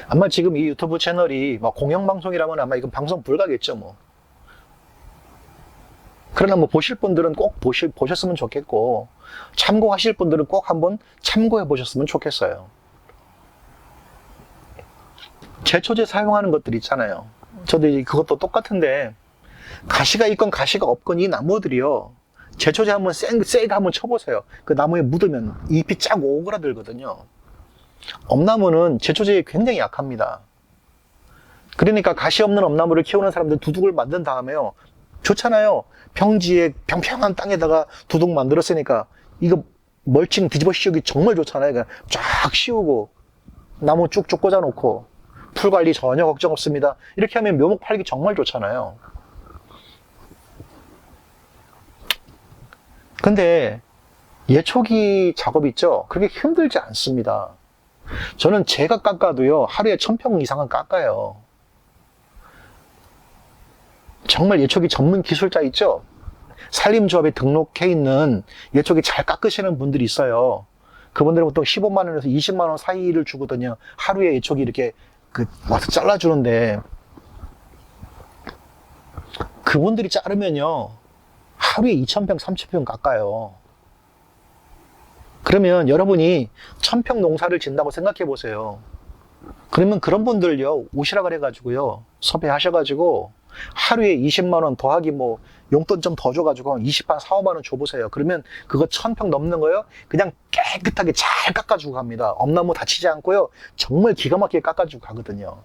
아마 지금 이 유튜브 채널이 뭐 공영방송이라면 아마 이건 방송 불가겠죠 뭐. 그러나 뭐 보실 분들은 꼭 보셨으면 좋겠고, 참고하실 분들은 꼭 한번 참고해 보셨으면 좋겠어요. 제초제 사용하는 것들 있잖아요. 저도 이제 그것도 똑같은데, 가시가 있건 가시가 없건 이 나무들이요 제초제 한번 세게 한번 쳐보세요. 그 나무에 묻으면 잎이 쫙 오그라들거든요. 엄나무는 제초제에 굉장히 약합니다. 그러니까 가시 없는 엄나무를 키우는 사람들 두둑을 만든 다음에요 좋잖아요. 평지에 평평한 땅에다가 두둑 만들었으니까 이거 멀칭 뒤집어 씌우기 정말 좋잖아요. 그냥 쫙 씌우고 나무 쭉쭉 꽂아놓고 풀 관리 전혀 걱정 없습니다. 이렇게 하면 묘목 팔기 정말 좋잖아요. 근데 예초기 작업 있죠? 그렇게 힘들지 않습니다. 저는 제가 깎아도요 하루에 1000평 이상은 깎아요. 정말 예초기 전문 기술자 있죠? 산림조합에 등록해 있는 예초기 잘 깎으시는 분들이 있어요. 그분들은 보통 15만 원에서 20만 원 사이를 주거든요. 하루에 이쪽이 이렇게 와서 잘라주는데, 그분들이 자르면요, 하루에 2,000평, 3,000평 깎아요. 그러면 여러분이 1,000평 농사를 짓는다고 생각해 보세요. 그러면 그런 분들요, 오시라 그래가지고요, 섭외하셔가지고, 하루에 20만 원 더하기 용돈 좀 더 줘가지고 20만 4, 5만 원 줘보세요. 그러면 그거 1,000평 넘는 거요, 그냥 깨끗하게 잘 깎아주고 갑니다. 엄나무 다치지 않고요, 정말 기가 막히게 깎아주고 가거든요.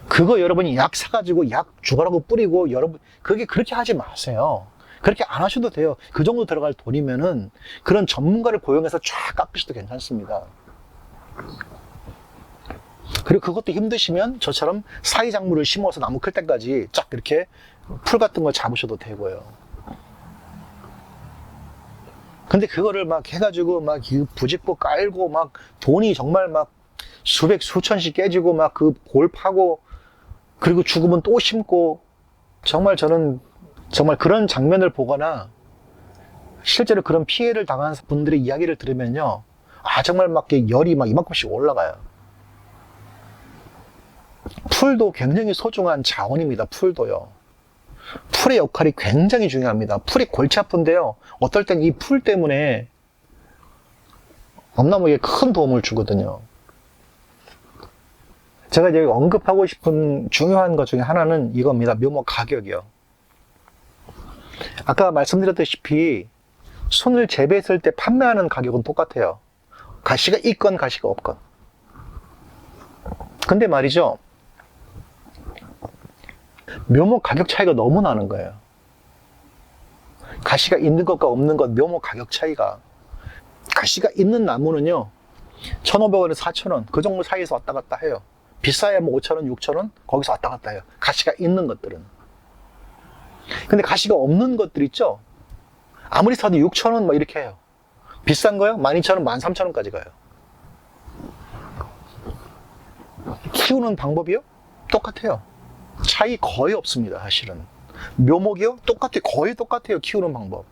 그거 여러분이 약 사가지고 약 죽어라고 뿌리고, 여러분, 그렇게 하지 마세요. 그렇게 안 하셔도 돼요. 그 정도 들어갈 돈이면은 그런 전문가를 고용해서 쫙 깎으셔도 괜찮습니다. 그리고 그것도 힘드시면 저처럼 사이작물을 심어서 나무 클 때까지 쫙 이렇게 풀 같은 거 잡으셔도 되고요. 근데 그거를 막 해가지고 막 부직포 깔고 막 돈이 정말 막 수백, 수천씩 깨지고 막 그 골 파고, 그리고 죽으면 또 심고, 정말 저는 정말 그런 장면을 보거나 실제로 그런 피해를 당한 분들의 이야기를 들으면요, 정말 막 열이 막 이만큼씩 올라가요. 풀도 굉장히 소중한 자원입니다. 풀도요. 풀의 역할이 굉장히 중요합니다. 풀이 골치 아픈데요, 어떨 땐 이 풀 때문에 엄나무에게 큰 도움을 주거든요. 제가 이제 언급하고 싶은 중요한 것 중에 하나는 이겁니다. 묘목 가격이요. 아까 말씀드렸다시피 순을 재배했을 때 판매하는 가격은 똑같아요. 가시가 있건 가시가 없건. 근데 말이죠, 묘목 가격 차이가 너무 나는 거예요. 가시가 있는 것과 없는 것, 묘목 가격 차이가. 가시가 있는 나무는요, 1,500원에서 4,000원 그 정도 사이에서 왔다 갔다 해요. 비싸야 5,000원, 6,000원 거기서 왔다 갔다 해요. 가시가 있는 것들은. 근데 가시가 없는 것들 있죠, 아무리 사도 6,000원 이렇게 해요. 비싼 거요? 12,000원, 13,000원까지 가요. 키우는 방법이요? 똑같아요. 차이 거의 없습니다. 사실은 묘목이요? 똑같아요. 거의 똑같아요. 키우는 방법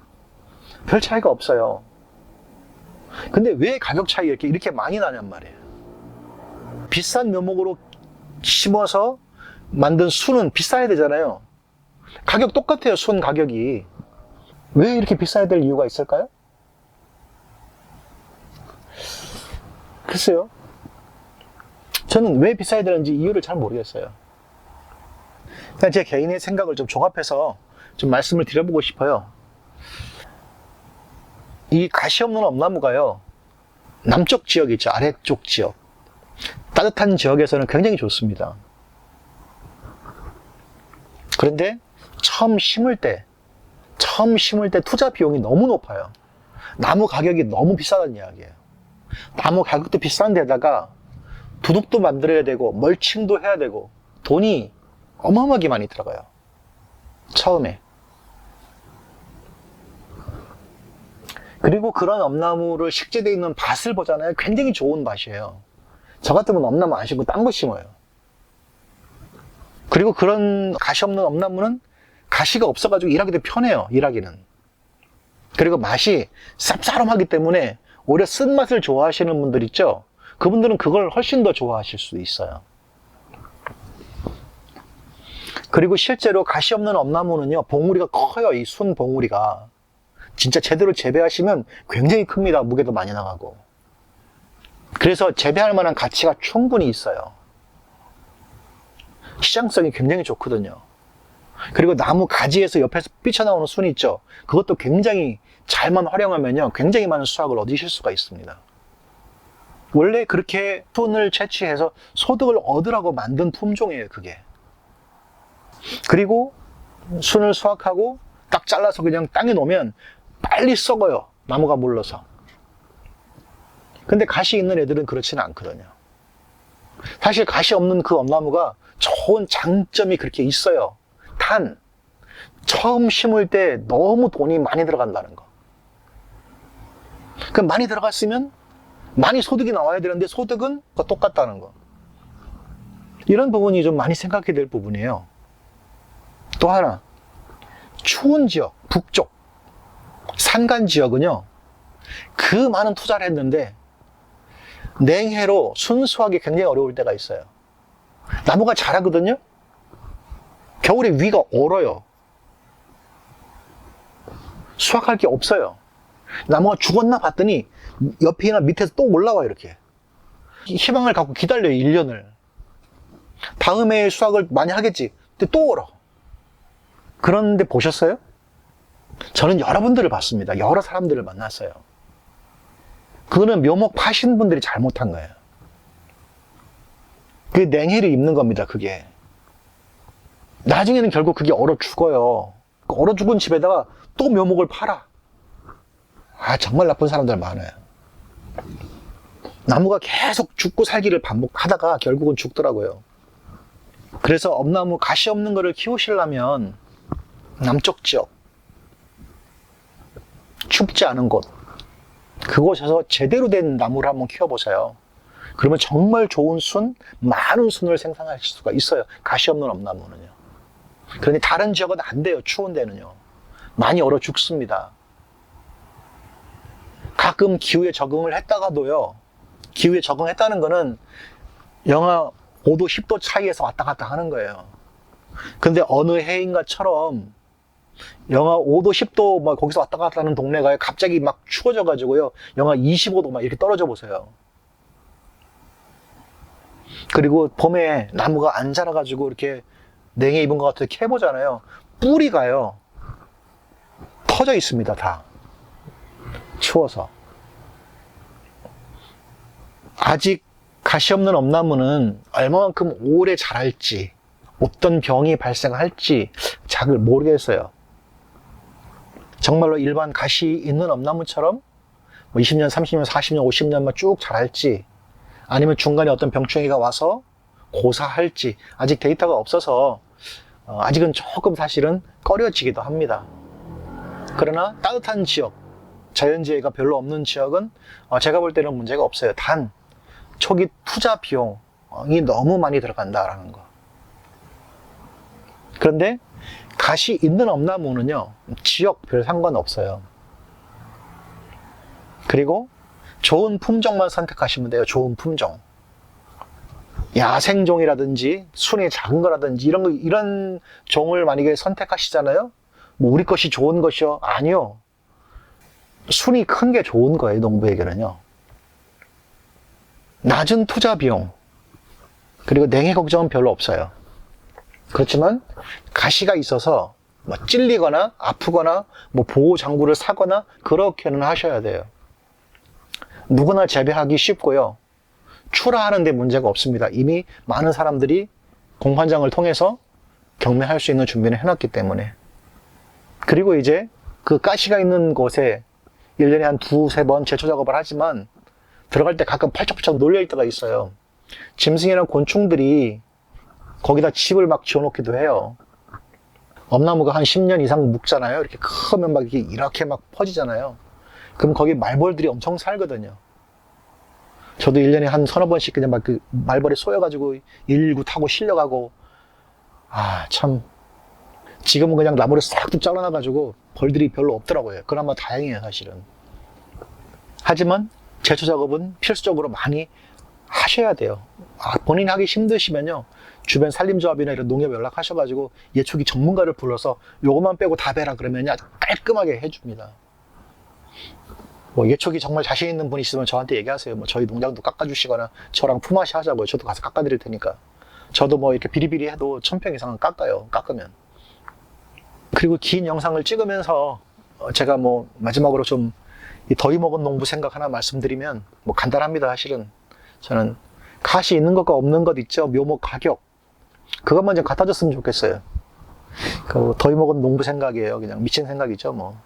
별 차이가 없어요. 근데 왜 가격 차이 이렇게 많이 나냔 말이에요. 비싼 묘목으로 심어서 만든 순은 비싸야 되잖아요. 가격 똑같아요. 순 가격이. 왜 이렇게 비싸야 될 이유가 있을까요? 글쎄요, 저는 왜 비싸야 되는지 이유를 잘 모르겠어요. 그냥 제 개인의 생각을 좀 종합해서 좀 말씀을 드려보고 싶어요. 이 가시 없는 엄나무가요, 남쪽 지역 있죠, 아래쪽 지역, 따뜻한 지역에서는 굉장히 좋습니다. 그런데 처음 심을 때 투자 비용이 너무 높아요. 나무 가격이 너무 비싸다는 이야기예요. 나무 가격도 비싼 데다가 두둑도 만들어야 되고 멀칭도 해야 되고 돈이 어마어마하게 많이 들어가요. 처음에. 그리고 그런 엄나무를 식재되어 있는 밭을 보잖아요. 굉장히 좋은 밭이에요. 저 같으면 엄나무 안 심고 딴 거 심어요. 그리고 그런 가시 없는 엄나무는 가시가 없어가지고 일하기도 편해요. 일하기는. 그리고 맛이 쌉싸름하기 때문에 오히려 쓴맛을 좋아하시는 분들 있죠, 그분들은 그걸 훨씬 더 좋아하실 수 있어요. 그리고 실제로 가시 없는 엄나무는요, 봉우리가 커요. 이 순 봉우리가 진짜 제대로 재배하시면 굉장히 큽니다. 무게도 많이 나가고. 그래서 재배할 만한 가치가 충분히 있어요. 시장성이 굉장히 좋거든요. 그리고 나무 가지에서 옆에서 삐쳐나오는 순 있죠, 그것도 굉장히 잘만 활용하면요, 굉장히 많은 수확을 얻으실 수가 있습니다. 원래 그렇게 순을 채취해서 소득을 얻으라고 만든 품종이에요, 그게. 그리고 순을 수확하고 딱 잘라서 그냥 땅에 놓으면 빨리 썩어요, 나무가 물러서. 근데 가시 있는 애들은 그렇지는 않거든요. 사실 가시 없는 그 엄나무가 좋은 장점이 그렇게 있어요. 처음 심을 때 너무 돈이 많이 들어간다는 거. 그럼 많이 들어갔으면 많이 소득이 나와야 되는데 소득은 똑같다는 거. 이런 부분이 좀 많이 생각해야 될 부분이에요. 또 하나, 추운 지역, 북쪽 산간 지역은요, 그 많은 투자를 했는데 냉해로 순수하기 굉장히 어려울 때가 있어요. 나무가 자라거든요. 겨울에 위가 얼어요. 수확할 게 없어요. 나무가 죽었나 봤더니 옆이나 밑에서 또 올라와요. 이렇게 희망을 갖고 기다려요. 1년을. 다음에 수확을 많이 하겠지. 근데 또 얼어. 그런데 보셨어요? 저는 여러분들을 봤습니다. 여러 사람들을 만났어요. 그거는 묘목 파신 분들이 잘못한 거예요. 그 냉해를 입는 겁니다. 그게 나중에는 결국 그게 얼어 죽어요. 얼어 죽은 집에다가 또 묘목을 팔아. 정말 나쁜 사람들 많아요. 나무가 계속 죽고 살기를 반복하다가 결국은 죽더라고요. 그래서 엄나무 가시 없는 거를 키우시려면 남쪽 지역, 춥지 않은 곳, 그곳에서 제대로 된 나무를 한번 키워보세요. 그러면 정말 좋은 순, 많은 순을 생산할 수가 있어요. 가시 없는 엄나무는요. 그런데 다른 지역은 안 돼요. 추운 데는요. 많이 얼어 죽습니다. 가끔 기후에 적응을 했다가도요. 기후에 적응했다는 거는 영하 5도, 10도 차이에서 왔다 갔다 하는 거예요. 근데 어느 해인가처럼 영하 5도, 10도 막 거기서 왔다 갔다 하는 동네가 갑자기 막 추워져 가지고요. 영하 25도 막 이렇게 떨어져 보세요. 그리고 봄에 나무가 안 자라가지고 이렇게 냉해 입은 것 같아서 캐보잖아요. 뿌리가요. 터져 있습니다. 다. 추워서. 아직 가시 없는 엄나무는 얼마만큼 오래 자랄지, 어떤 병이 발생할지 잘 모르겠어요. 정말로 일반 가시 있는 엄나무처럼 20년, 30년, 40년, 50년만 쭉 자랄지, 아니면 중간에 어떤 병충해가 와서 고사할지 아직 데이터가 없어서 아직은 조금 사실은 꺼려지기도 합니다. 그러나 따뜻한 지역, 자연재해가 별로 없는 지역은 제가 볼 때는 문제가 없어요. 단 초기 투자 비용이 너무 많이 들어간다라는 거. 그런데 가시 있는 엄나무는요, 지역 별 상관없어요. 그리고 좋은 품종만 선택하시면 돼요. 좋은 품종. 야생종이라든지 순이 작은 거라든지 이런 종을 만약에 선택하시잖아요. 뭐 우리 것이 좋은 것이요? 아니요. 순이 큰 게 좋은 거예요. 농부에게는요. 낮은 투자 비용, 그리고 냉해 걱정은 별로 없어요. 그렇지만 가시가 있어서 뭐 찔리거나 아프거나 뭐 보호 장구를 사거나 그렇게는 하셔야 돼요. 누구나 재배하기 쉽고요. 출하하는 데 문제가 없습니다. 이미 많은 사람들이 공판장을 통해서 경매할 수 있는 준비를 해놨기 때문에. 그리고 이제 그 가시가 있는 곳에 1년에 한 두세 번 제초 작업을 하지만 들어갈 때 가끔 팔짝팔짝 놀릴 때가 있어요. 짐승이나 곤충들이 거기다 집을 막 지어놓기도 해요. 엄나무가 한 10년 이상 묵잖아요. 이렇게 크면 막 이렇게 막 퍼지잖아요. 그럼 거기 말벌들이 엄청 살거든요. 저도 1년에 한 서너 번씩 그냥 막 그 말벌에 쏘여가지고 119 타고 실려가고, 참. 지금은 그냥 나무를 싹 잘라놔가지고 벌들이 별로 없더라고요. 그나마 다행이에요, 사실은. 하지만 제초 작업은 필수적으로 많이 하셔야 돼요. 본인이 하기 힘드시면요, 주변 산림조합이나 이런 농협 연락하셔가지고 예초기 전문가를 불러서 요것만 빼고 다 베라 그러면요 아주 깔끔하게 해줍니다. 뭐 예초기 정말 자신 있는 분 있으면 저한테 얘기하세요. 뭐 저희 농장도 깎아주시거나 저랑 품앗이 하자고요. 저도 가서 깎아드릴 테니까. 저도 뭐 이렇게 비리비리 해도 1000평 이상은 깎아요. 깎으면. 그리고 긴 영상을 찍으면서 제가 뭐 마지막으로 좀 이 더위 먹은 농부 생각 하나 말씀드리면 뭐 간단합니다. 사실은 저는 가시 있는 것과 없는 것 있죠. 묘목 가격, 그것만 좀 같아졌으면 좋겠어요. 그 더위 먹은 농부 생각이에요. 그냥 미친 생각이죠. 뭐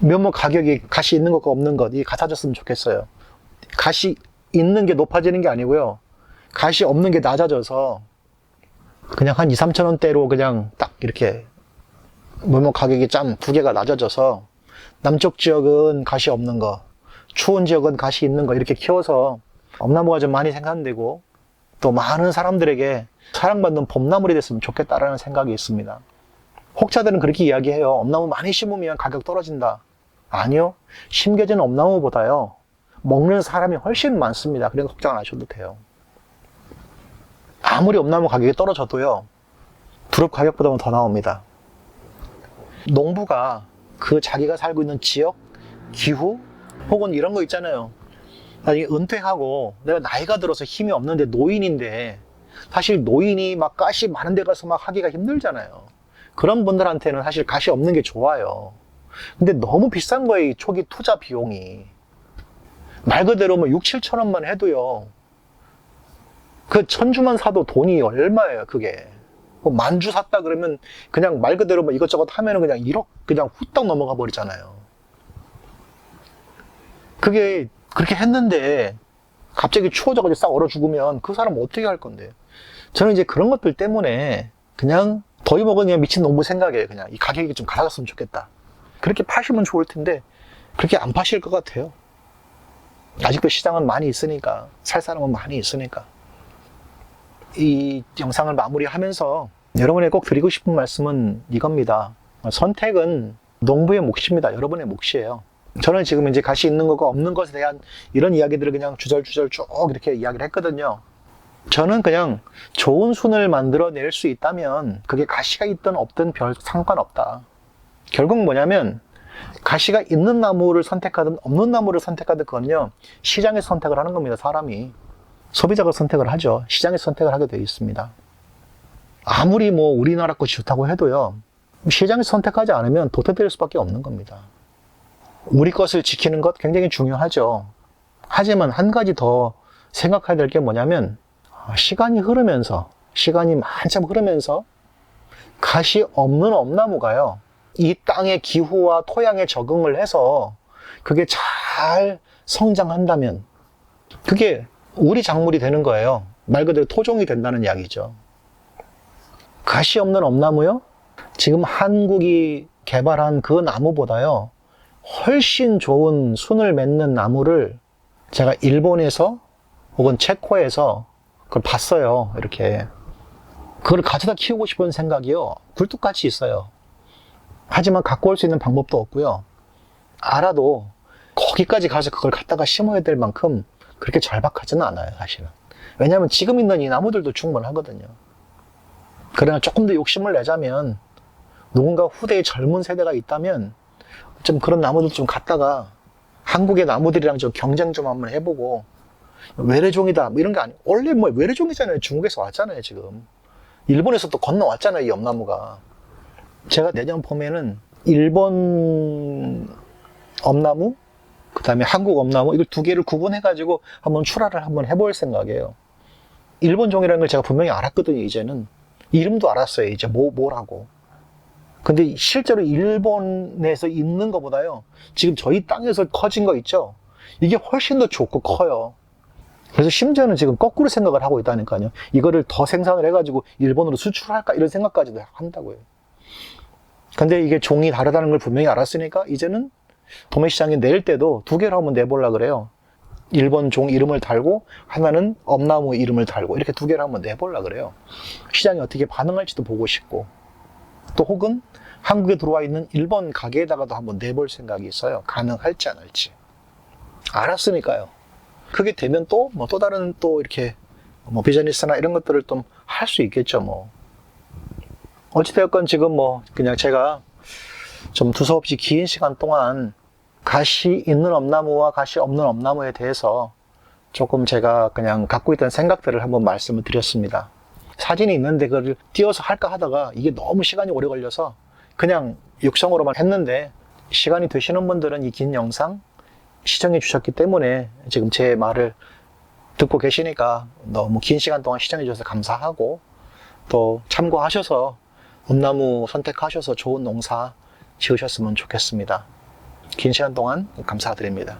묘목 가격이 가시 있는 것과 없는 것이 같아졌으면 좋겠어요. 가시 있는 게 높아지는 게 아니고요, 가시 없는 게 낮아져서 그냥 한 2, 3천 원대로 그냥 딱 이렇게 묘목 가격이 두 개가 낮아져서 남쪽 지역은 가시 없는 거, 추운 지역은 가시 있는 거 이렇게 키워서 엄나무가 좀 많이 생산되고 또 많은 사람들에게 사랑받는 봄나물이 됐으면 좋겠다라는 생각이 있습니다. 혹자들은 그렇게 이야기해요. 엄나무 많이 심으면 가격 떨어진다. 아니요. 심겨진 엄나무보다요. 먹는 사람이 훨씬 많습니다. 그래서 걱정 안 하셔도 돼요. 아무리 엄나무 가격이 떨어져도요. 두릅 가격보다는 더 나옵니다. 농부가 그 자기가 살고 있는 지역, 기후, 혹은 이런 거 있잖아요. 나중에 은퇴하고 내가 나이가 들어서 힘이 없는데 노인인데 사실 노인이 막 가시 많은 데 가서 막 하기가 힘들잖아요. 그런 분들한테는 사실 가시 없는 게 좋아요. 근데 너무 비싼 거예요, 이 초기 투자 비용이. 말 그대로 뭐 6, 7천 원만 해도요. 그 1000주만 사도 돈이 얼마예요, 그게. 뭐 10,000주 샀다 그러면 그냥 말 그대로 뭐 이것저것 하면은 그냥 1억 그냥 후딱 넘어가 버리잖아요. 그게 그렇게 했는데 갑자기 추워져가지고 싹 얼어 죽으면 그 사람 어떻게 할 건데. 저는 이제 그런 것들 때문에 그냥 더위 먹은 그냥 미친 농부 생각이에요. 그냥 이 가격이 좀 갈아갔으면 좋겠다. 그렇게 파시면 좋을 텐데 그렇게 안 파실 것 같아요. 아직도 시장은 많이 있으니까, 살 사람은 많이 있으니까. 이 영상을 마무리하면서 여러분에게 꼭 드리고 싶은 말씀은 이겁니다. 선택은 농부의 몫입니다. 여러분의 몫이에요. 저는 지금 이제 가시 있는 것과 없는 것에 대한 이런 이야기들을 그냥 주절주절 쭉 이렇게 이야기를 했거든요. 저는 그냥 좋은 순을 만들어낼 수 있다면 그게 가시가 있든 없든 별 상관없다. 결국 뭐냐면 가시가 있는 나무를 선택하든 없는 나무를 선택하든 그건요, 시장에서 선택을 하는 겁니다. 사람이. 소비자가 선택을 하죠. 시장에서 선택을 하게 되어 있습니다. 아무리 뭐 우리나라 것이 좋다고 해도요, 시장에서 선택하지 않으면 도태될 수밖에 없는 겁니다. 우리 것을 지키는 것 굉장히 중요하죠. 하지만 한 가지 더 생각해야 될 게 뭐냐면 시간이 한참 흐르면서 가시 없는 엄나무가요, 이 땅의 기후와 토양에 적응을 해서 그게 잘 성장한다면 그게 우리 작물이 되는 거예요. 말 그대로 토종이 된다는 이야기죠. 가시 없는 엄나무요? 지금 한국이 개발한 그 나무보다요, 훨씬 좋은 순을 맺는 나무를 제가 일본에서 혹은 체코에서 그걸 봤어요. 이렇게. 그걸 가져다 키우고 싶은 생각이요, 굴뚝같이 있어요. 하지만 갖고 올 수 있는 방법도 없고요. 알아도 거기까지 가서 그걸 갖다가 심어야 될 만큼 그렇게 절박하지는 않아요, 사실은. 왜냐하면 지금 있는 이 나무들도 충분하거든요. 그러나 조금 더 욕심을 내자면 누군가 후대의 젊은 세대가 있다면 좀 그런 나무들 좀 갖다가 한국의 나무들이랑 좀 경쟁 좀 한번 해보고, 외래종이다 뭐 이런 게 아니고, 원래 뭐 외래종이잖아요. 중국에서 왔잖아요, 지금. 일본에서 또 건너왔잖아요, 이 엄나무가. 제가 내년 봄에는 일본 엄나무, 그 다음에 한국 엄나무, 이걸 두 개를 구분해가지고 한번 출하를 한번 해볼 생각이에요. 일본 종이라는 걸 제가 분명히 알았거든요, 이제는. 이름도 알았어요, 이제 뭐라고. 근데 실제로 일본에서 있는 것보다요, 지금 저희 땅에서 커진 거 있죠? 이게 훨씬 더 좋고 커요. 그래서 심지어는 지금 거꾸로 생각을 하고 있다니까요. 이거를 더 생산을 해가지고 일본으로 수출할까? 이런 생각까지도 한다고요. 근데 이게 종이 다르다는 걸 분명히 알았으니까 이제는 도매시장에 낼 때도 두 개를 한번 내보려고 그래요. 일본 종 이름을 달고 하나는 엄나무 이름을 달고 이렇게 두 개를 한번 내보려고 그래요. 시장이 어떻게 반응할지도 보고 싶고, 또 혹은 한국에 들어와 있는 일본 가게에다가도 한번 내볼 생각이 있어요. 가능할지 안 할지. 알았으니까요. 그게 되면 또 다른 또 이렇게 뭐 비즈니스나 이런 것들을 좀 할 수 있겠죠, 뭐. 어찌되었건 지금 뭐 그냥 제가 좀 두서없이 긴 시간 동안 가시 있는 엄나무와 가시 없는 엄나무에 대해서 조금 제가 그냥 갖고 있던 생각들을 한번 말씀을 드렸습니다. 사진이 있는데 그걸 띄워서 할까 하다가 이게 너무 시간이 오래 걸려서 그냥 육성으로만 했는데, 시간이 되시는 분들은 이 긴 영상 시청해 주셨기 때문에 지금 제 말을 듣고 계시니까 너무 긴 시간 동안 시청해 주셔서 감사하고, 또 참고하셔서 엄나무 선택하셔서 좋은 농사 지으셨으면 좋겠습니다. 긴 시간 동안 감사드립니다.